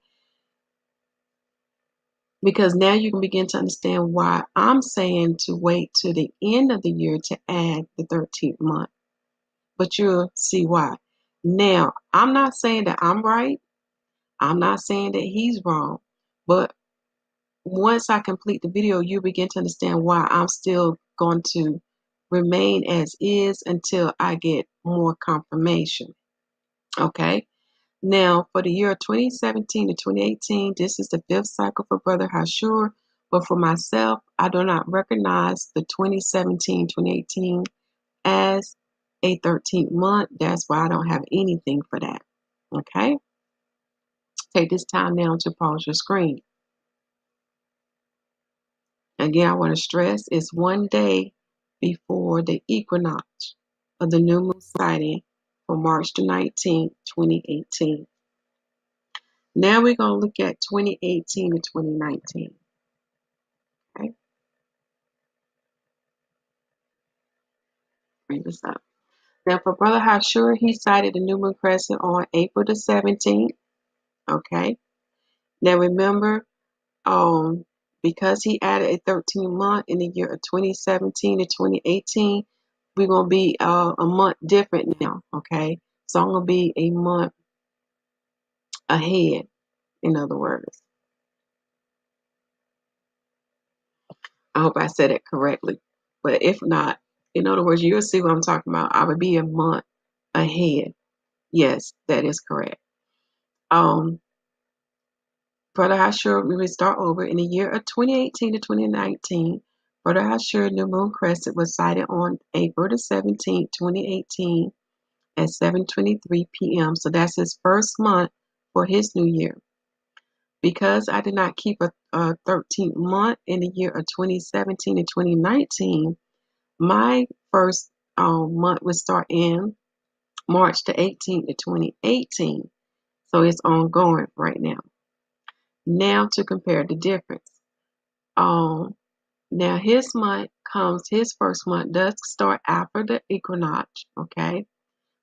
Because now you can begin to understand why I'm saying to wait to the end of the year to add the 13th month. But you'll see why. Now, I'm not saying that I'm right. I'm not saying that he's wrong. But once I complete the video, you begin to understand why I'm still going to remain as is until I get more confirmation. Okay. Now, for the year 2017 to 2018, this is the 5th cycle for Brother Hashur. But for myself, I do not recognize the 2017-2018 as a 13th month. That's why I don't have anything for that. Okay? Take this time now to pause your screen. Again, I want to stress it's one day before the equinox of the new moon sighting for March the 19th, 2018. Now we're going to look at 2018 to 2019. Okay, bring this up. Now for Brother Hashur, he sighted the new moon crescent on April the 17th. Okay. Now remember, because he added a 13th month in the year of 2017 to 2018, we're going to be a month different now. Okay. So I'm going to be a month ahead, in other words. I hope I said it correctly. But if not, in other words, you'll see what I'm talking about. I would be a month ahead. Yes, that is correct. Brother Hashur, we will start over. In the year of 2018 to 2019, Brother Hashur New Moon Crescent was sighted on April the 17th, 2018 at 7:23 p.m. So that's his first month for his new year. Because I did not keep a 13th month in the year of 2017 and 2019, my first month would start in March the 18th to 2018. So it's ongoing right now. Now to compare the difference. Now his first month does start after the equinox, okay?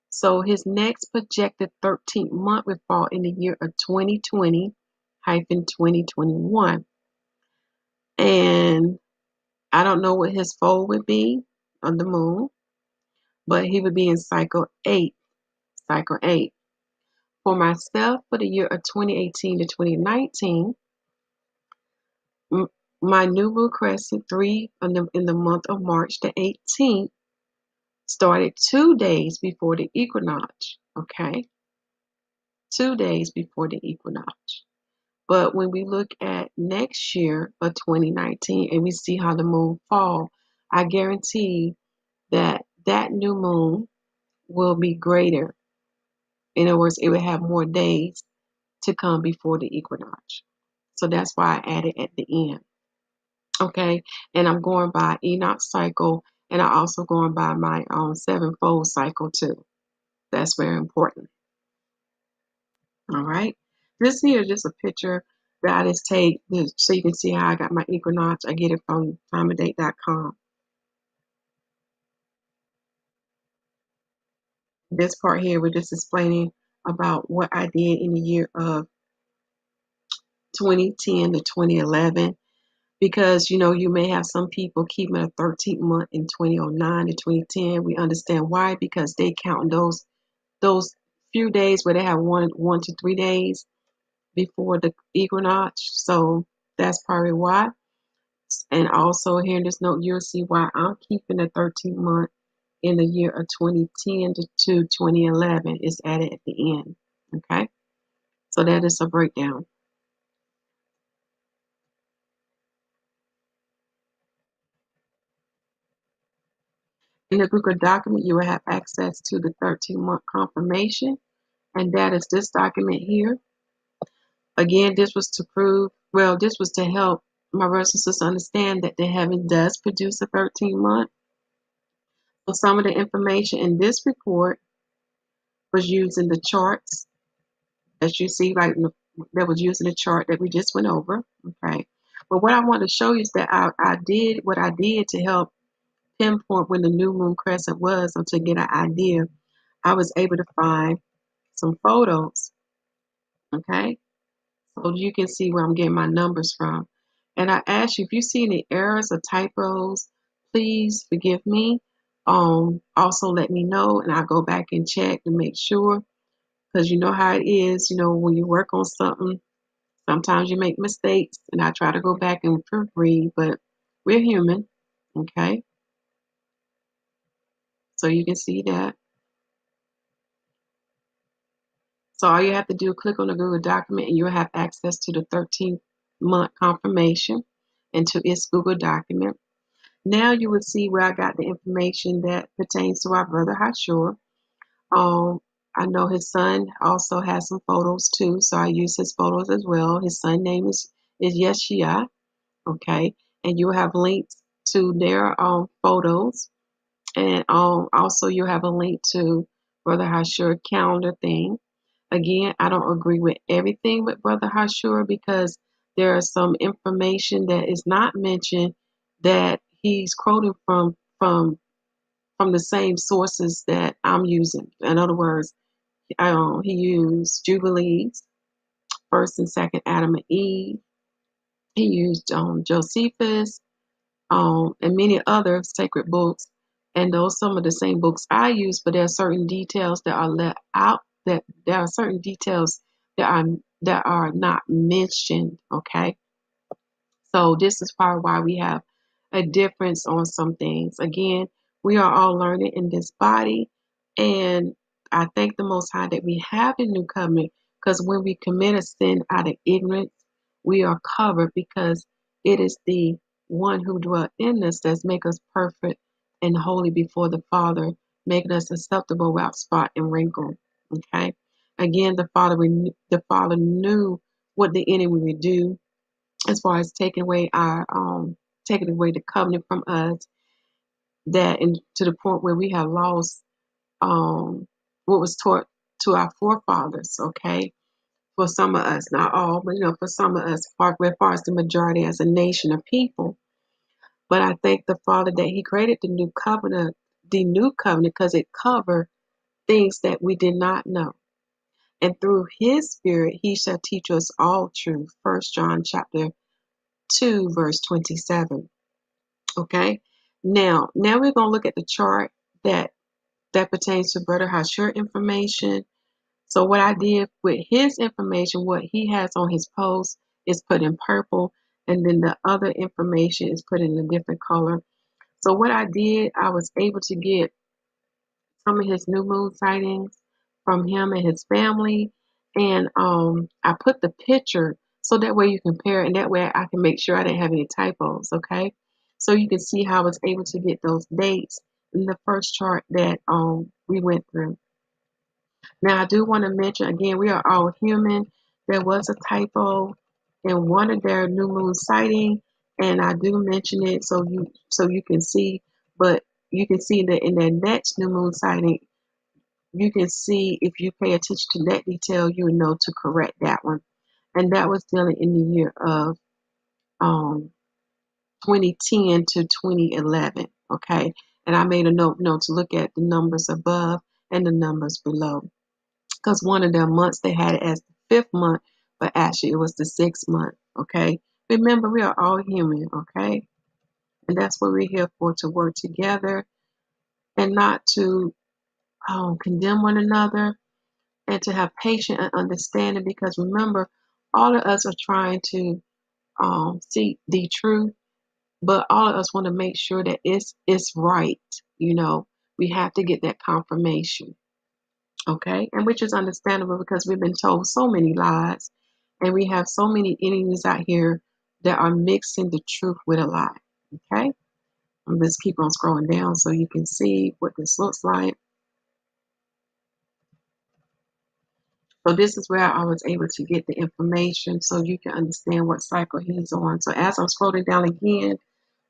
So his next projected 13th month would fall in the year of 2020-2021. And I don't know what his fold would be on the moon, but he would be in cycle 8. Cycle 8. For myself, for the year of 2018 to 2019, my new moon crescent 3 in the month of March the 18th started 2 days before the equinox. Okay, 2 days before the equinox. But when we look at next year of 2019 and we see how the moon fall, I guarantee that that new moon will be greater. In other words, it will have more days to come before the equinox. So that's why I added at the end. Okay, and I'm going by Enoch cycle, and I'm also going by my sevenfold cycle too. That's very important. All right, this here is just a picture that I just take so you can see how I got my equinox. I get it from timeanddate.com. This part here, we're just explaining about what I did in the year of 2010 to 2011. Because, you may have some people keeping a 13th month in 2009 to 2010. We understand why, because they count those few days where they have one to 3 days before the equinox. So that's probably why. And also here in this note, you'll see why I'm keeping the 13th month in the year of 2010 to 2011 is added at the end. Okay, so that is a breakdown. In the Google document, you will have access to the 13-month confirmation, and that is this document here. Again, this was to prove, this was to help my brothers and sisters understand that the heaven does produce a 13-month. So some of the information in this report was using the charts, as you see, like that was using the chart that we just went over. Okay, but what I want to show you is that I did what I did to help pinpoint when the new moon crescent was, or to get an idea. I was able to find some photos. Okay, so you can see where I'm getting my numbers from. And I ask you, if you see any errors or typos, please forgive me. Also let me know, and I'll go back and check to make sure, because you know how it is. When you work on something, sometimes you make mistakes, and I try to go back and proofread, but we're human. Okay, so you can see that. So all you have to do, click on the Google document, and you'll have access to the 13th month confirmation and to its Google document. Now you will see where I got the information that pertains to our brother Yahushua. I know his son also has some photos too, so I use his photos as well. His son name is Yeshua, okay, and you have links to their photos, and also you have a link to brother Yahushua calendar thing. Again, I don't agree with everything with brother Yahushua, because there is some information that is not mentioned that he's quoting from the same sources that I'm using. In other words, he used Jubilees, First and Second Adam and Eve. He used Josephus, and many other sacred books. And those some of the same books I use, but there are certain details that are left out. That there are certain details that are not mentioned. Okay. So this is part why we have a difference on some things. Again, we are all learning in this body, and I thank the Most High that we have the new covenant, because when we commit a sin out of ignorance, we are covered, because it is the one who dwells in us that make us perfect and holy before the Father, making us acceptable without spot and wrinkle. Okay. Again, the Father knew what the enemy would do as far as taking away the covenant from us, that and to the point where we have lost what was taught to our forefathers. Okay, for some of us, not all, but for some of us, as far as the majority as a nation of people. But I thank the Father that He created the new covenant, because it covered things that we did not know. And through His Spirit, He shall teach us all truth. 1 John chapter 2, verse 27. Okay. Now we're going to look at the chart that pertains to Brother Yahushua information. So what I did with his information, what he has on his post is put in purple, and then the other information is put in a different color. So what I did, I was able to get some of his new moon sightings from him and his family, and I put the picture so that way you compare, and that way I can make sure I didn't have any typos. Okay, so you can see how I was able to get those dates in the first chart that we went through. Now I do want to mention again, we are all human. There was a typo in one of their new moon sighting, and I do mention it so you can see, but you can see that in their next new moon sighting, you can see, if you pay attention to that detail, you know to correct that one. and that was dealing in the year of um, 2010 to 2011. Okay, and I made a note to look at the numbers above and the numbers below, because one of their months they had it as the fifth month, but actually it was the sixth month. Okay, remember, we are all human. Okay, and that's what we're here for, to work together and not to condemn one another, and to have patience and understanding, because remember, all of us are trying to seek the truth, but all of us want to make sure that it's right. We have to get that confirmation. Okay, and which is understandable, because we've been told so many lies, and we have so many enemies out here that are mixing the truth with a lie. Okay, let's keep on scrolling down so you can see what this looks like. So this is where I was able to get the information so you can understand what cycle he's on. So as I'm scrolling down again,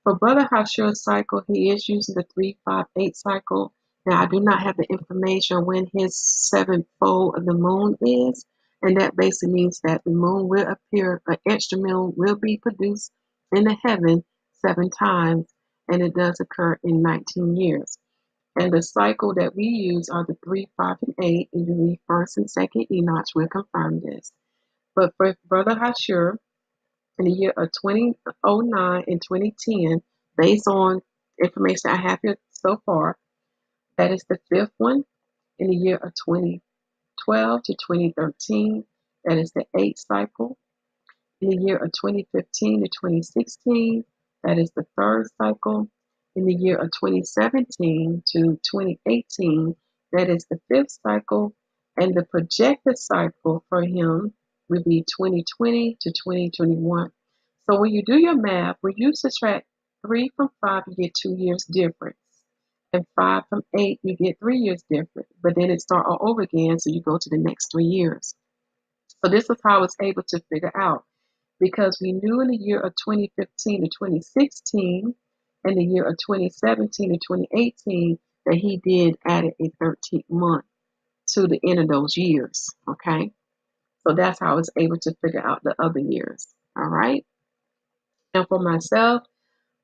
for Brother Hashua's cycle, he is using the 358 cycle. Now, I do not have the information when his sevenfold of the moon is, and that basically means that the moon will appear, an extra moon will be produced in the heaven 7 times, and it does occur in 19 years. And the cycle that we use are the 3, 5, and 8. And you read 1st and 2nd Enoch will confirm this. But for Brother Hashur, in the year of 2009 and 2010, based on information I have here so far, that is the fifth one. In the year of 2012 to 2013, that is the 8th cycle. In the year of 2015 to 2016, that is the 3rd cycle. In the year of 2017 to 2018, that is the 5th cycle. And the projected cycle for him would be 2020 to 2021. So when you do your math, when you subtract 3 from 5, you get 2 years difference. And 5 from 8, you get 3 years different. But then it starts all over again, so you go to the next 3 years. So this is how I was able to figure out, because we knew in the year of 2015 to 2016 and the year of 2017 to 2018 that he did add a 13th month to the end of those years. Okay, so that's how I was able to figure out the other years. All right, and for myself,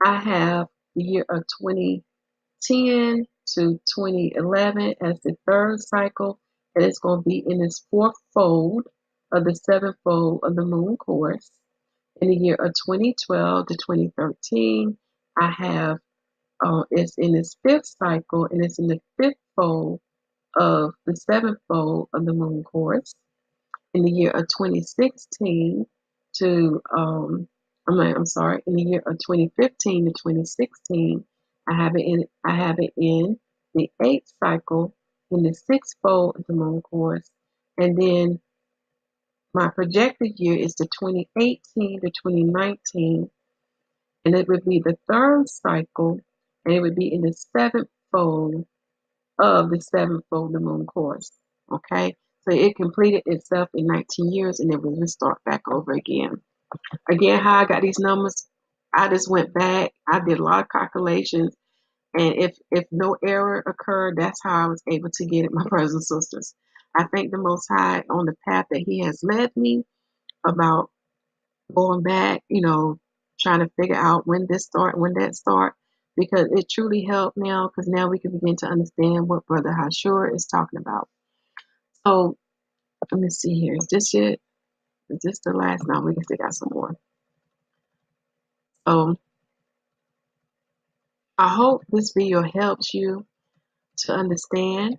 I have the year of 2010 to 2011 as the 3rd cycle, and it's going to be in its 4th fold of the 7th fold of the moon course. In the year of 2012 to 2013, I have it's in its 5th cycle, and it's in the 5th fold of the 7th fold of the moon course. In the year of 2016 to in the year of 2015 to 2016, I have it in the 8th cycle in the 6th fold of the moon course, and then my projected year is the 2018 to 2019, and it would be the 3rd cycle, and it would be in the 7th fold of the 7th fold of the moon course. Okay, so it completed itself in 19 years, and then we will start back over again. Again, how I got these numbers, I just went back. I did a lot of calculations, and if no error occurred, that's how I was able to get it, my brothers and sisters. I thank the Most High on the path that He has led me about going back, trying to figure out when this start, when that start, because it truly helped now, because now we can begin to understand what Brother Hashur is talking about. So let me see here. Is this it? Is this the last? No, we can still got some more. So I hope this video helps you to understand,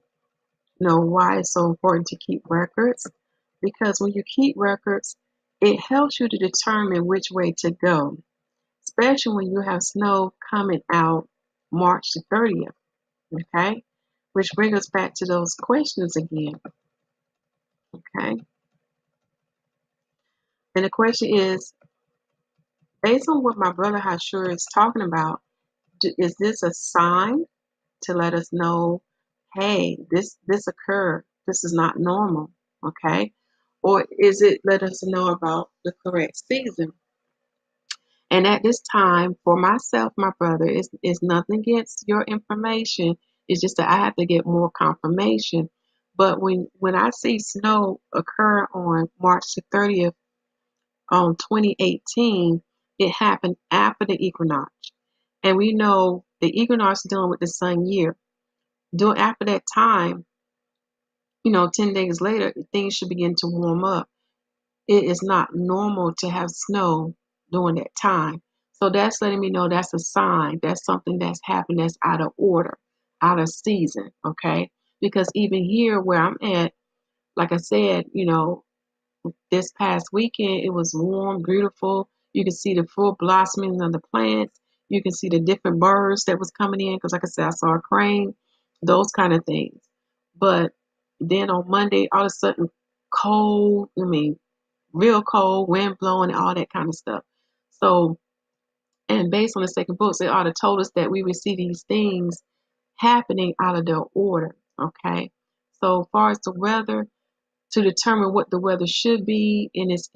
why it's so important to keep records. Because when you keep records, it helps you to determine which way to go, especially when you have snow coming out March the 30th. Okay, which brings us back to those questions again. Okay, and the question is, based on what my brother Hashur is talking about, is this a sign to let us know, hey, this occurred, this is not normal? Okay, or is it let us know about the correct season? And at this time, for myself, my brother, is nothing against your information. It's just that I have to get more confirmation. But when I see snow occur on March the 30th, 2018, it happened after the equinox. And we know the equinox is dealing with the sun year. After that time, 10 days later, things should begin to warm up. It is not normal to have snow during that time. So that's letting me know that's a sign. That's something that's happened that's out of order, out of season, okay? Because even here where I'm at, like I said, this past weekend, it was warm, beautiful. You can see the full blossoming of the plants. You can see the different birds that was coming in because, like I said, I saw a crane, those kind of things. But then on Monday, all of a sudden, cold, real cold, wind blowing, and all that kind of stuff. So, and based on the second book, they ought to told us that we would see these things happening out of their order, okay? So, as far as the weather, to determine what the weather should be in its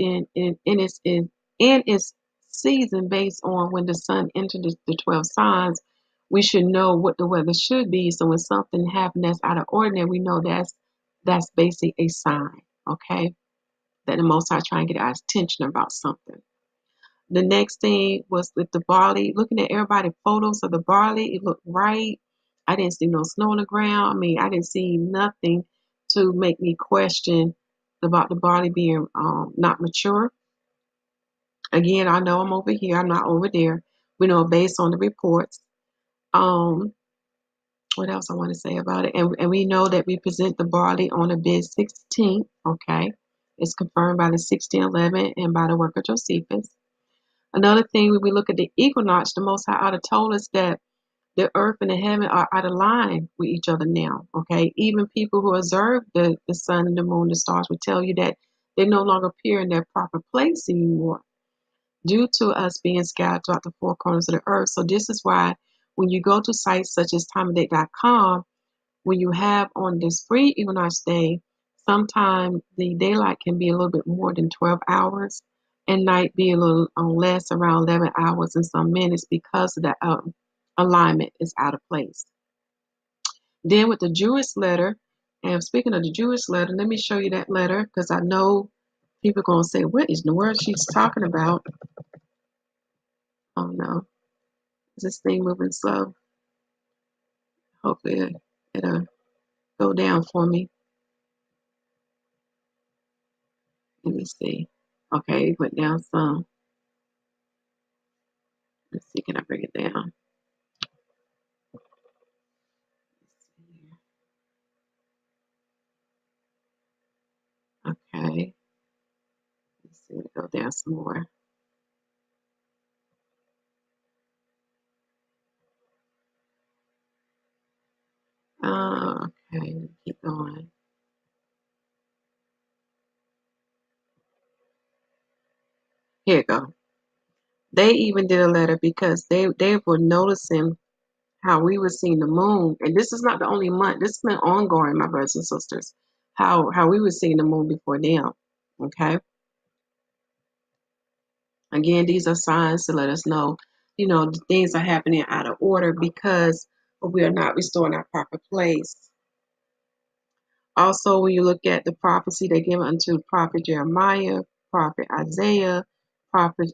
season based on when the sun entered the 12 signs, we should know what the weather should be. So when something happens that's out of ordinary, we know that's basically a sign, okay, that the Most High trying to get our attention about something. The next thing was with the barley. Looking at everybody's photos of the barley, it looked right. I didn't see no snow on the ground. I didn't see nothing to make me question about the barley being not mature. Again, I know I'm over here. I'm not over there. We know based on the reports. What else I want to say about it? And we know that we present the barley on the bid 16th. Okay, it's confirmed by the 1611 and by the work of Josephus. Another thing, when we look at the equinox, the Most High ought to told us that the earth and the heaven are out of line with each other now. Okay, even people who observe the sun and the moon, the stars, will tell you that they no longer appear in their proper place anymore due to us being scattered throughout the four corners of the earth. So this is why when you go to sites such as timeofdate.com, when you have on this spring equinox day, sometimes the daylight can be a little bit more than 12 hours and night be a little less, around 11 hours and some minutes, because of that alignment is out of place. Then with the Jewish letter, and speaking of the Jewish letter, let me show you that letter, because I know people are going to say, what is the word she's talking about? Oh no, is this thing moving slow? Hopefully it'll go down for me. Let me see. Okay, it went down some. Let's see, can I bring it down? Okay, let's see, it'll go down some more. Okay, keep going. Here you go. They even did a letter because they were noticing how we were seeing the moon, and this is not the only month. This has been ongoing, my brothers and sisters. How we were seeing the moon before them. Okay. Again, these are signs to let us know, things are happening out of order because we are not restoring our proper place. Also, when you look at the prophecy they give unto prophet Jeremiah, prophet Isaiah, prophet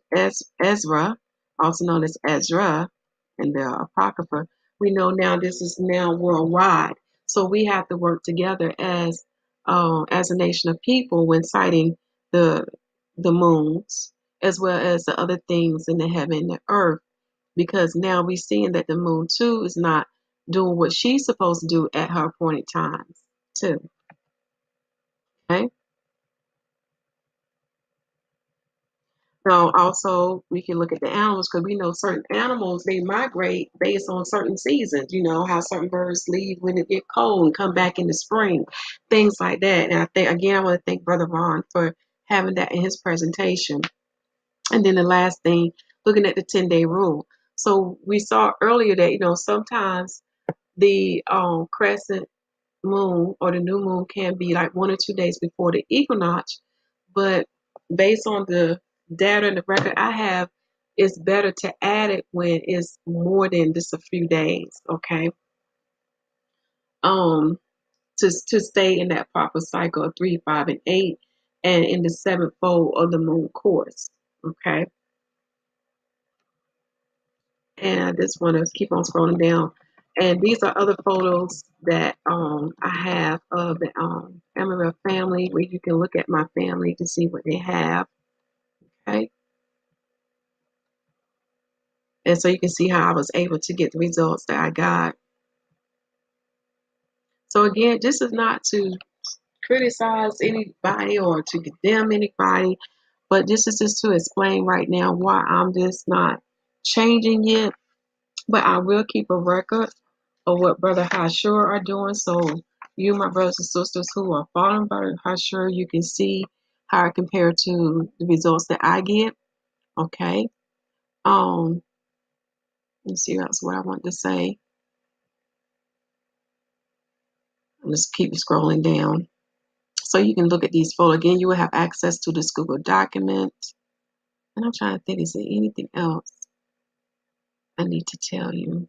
Ezra, also known as Ezra in the Apocrypha, we know now this is now worldwide. So we have to work together as a nation of people when citing the moons, as well as the other things in the heaven and the earth, because now we're seeing that the moon too is not doing what she's supposed to do at her appointed times too. Okay. Now, also, we can look at the animals because we know certain animals, they migrate based on certain seasons. You know, how certain birds leave when it get cold and come back in the spring, things like that. And I think, again, I want to thank Brother Ron for having that in his presentation. And then the last thing, looking at the 10-day rule. So we saw earlier that, sometimes the crescent moon or the new moon can be like 1 or 2 days before the equinox, but based on the data and the record I have, it's better to add it when it's more than just a few days, okay? To stay in that proper cycle of 3, 5, and 8. and in the sevenfold of the moon course. Okay. And I just want to keep on scrolling down. And these are other photos that I have of the Amaral family, where you can look at my family to see what they have. Okay. And so you can see how I was able to get the results that I got. So again, this is not to criticize anybody or to condemn anybody, but this is just to explain right now why I'm just not changing it. But I will keep a record of what Brother Hashur are doing. So you, my brothers and sisters who are following Brother Hashur, you can see how it compared to the results that I get. Okay. Let's see else what I want to say. Let's keep scrolling down. So you can look at these photos. Again, you will have access to this Google document. And I'm trying to think, is there anything else I need to tell you?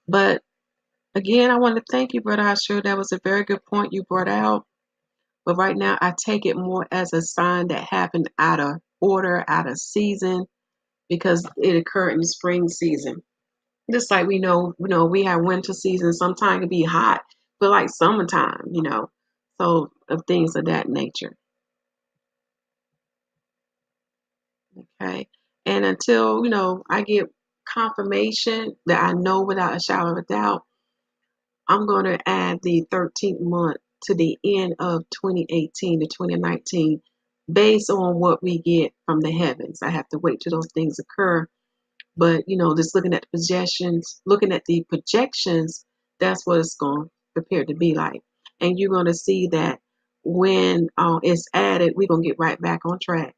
But again, I want to thank you, Brother Ashur. That was a very good point you brought out. But right now, I take it more as a sign that happened out of order, out of season, because it occurred in the spring season. Just like we know, we have winter season. Sometimes it can be hot, but like summertime, So of things of that nature. Okay. And until, I get confirmation that I know without a shadow of a doubt, I'm going to add the 13th month to the end of 2018 to 2019 based on what we get from the heavens. I have to wait till those things occur. But, just looking at the projections, that's what it's going to prepare to be like. And you're going to see that when it's added, we're going to get right back on track.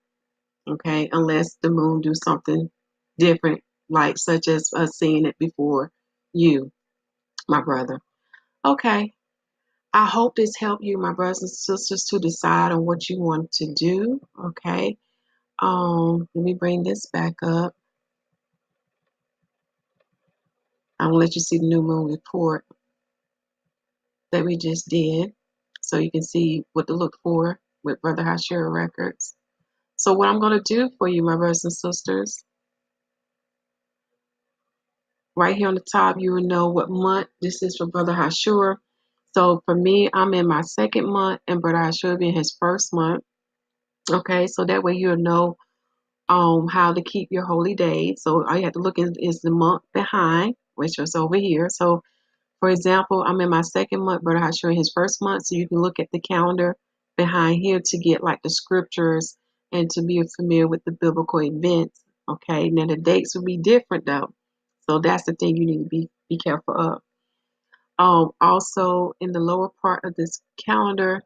Okay, unless the moon do something different, like such as us seeing it before you, my brother. Okay, I hope this helped you, my brothers and sisters, to decide on what you want to do. Okay, let me bring this back up. I'm gonna let you see the new moon report that we just did, so you can see what to look for with Brother Hashira Records. So what I'm gonna do for you, my brothers and sisters, right here on the top, you will know what month this is for Brother Hashur. So for me, I'm in my second month, and Brother Hashur will be in his first month. Okay, so that way you'll know how to keep your holy days. So all you have to look is the month behind, which is over here. So for example, I'm in my second month, Brother Hashur in his first month. So you can look at the calendar behind here to get like the scriptures and to be familiar with the biblical events. Okay, now the dates will be different though. So that's the thing you need to be careful of. Also, in the lower part of this calendar,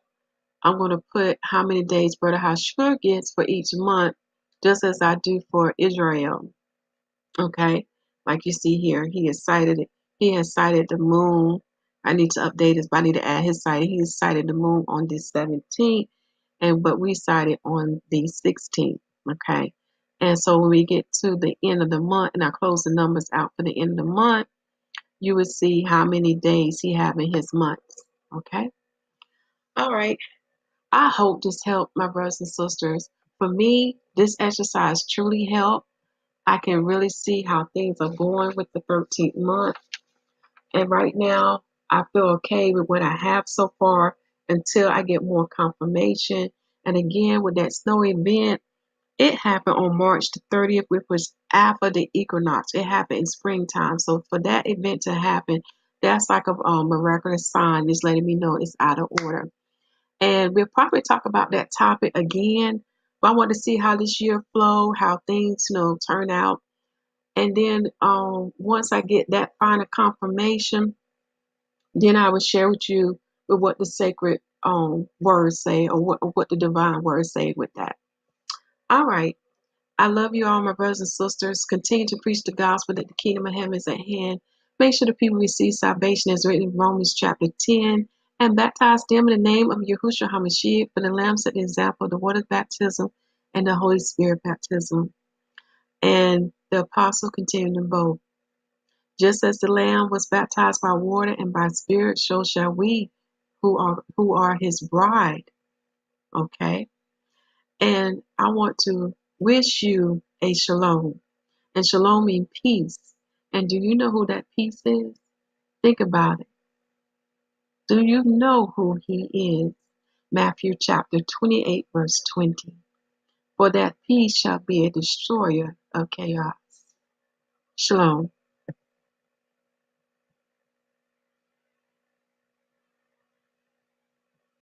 I'm going to put how many days Brother Hashur gets for each month, just as I do for Israel. Okay, like you see here, he has cited it. He has cited the moon. I need to update this, but I need to add his sighting. He has cited the moon on the 17th, but we cited on the 16th. Okay, and so when we get to the end of the month, and I close the numbers out for the end of the month, you will see how many days he have in his months. Okay. All right. I hope this helped, my brothers and sisters. For me, this exercise truly helped. I can really see how things are going with the 13th month. And right now, I feel okay with what I have so far until I get more confirmation. And again, with that snow event, it happened on March the 30th, which was after the equinox. It happened in springtime. So for that event to happen, that's like a miraculous sign. It's letting me know it's out of order. And we'll probably talk about that topic again. But I want to see how this year flow, how things, turn out. And then once I get that final confirmation, then I will share with you with what the sacred words say, or what the divine words say with that. All right. I love you all, my brothers and sisters. Continue to preach the gospel that the kingdom of heaven is at hand. Make sure the people receive salvation as written in Romans chapter 10, and baptize them in the name of Yahushua HaMashyach, for the Lamb set the example of the water baptism and the Holy Spirit baptism. And the apostle continued in both. Just as the Lamb was baptized by water and by spirit, so shall we who are his bride. Okay? And I want to wish you a shalom. And shalom means peace. And do you know who that peace is? Think about it. Do you know who he is? Matthew chapter 28, verse 20. For that peace shall be a destroyer of chaos. Shalom.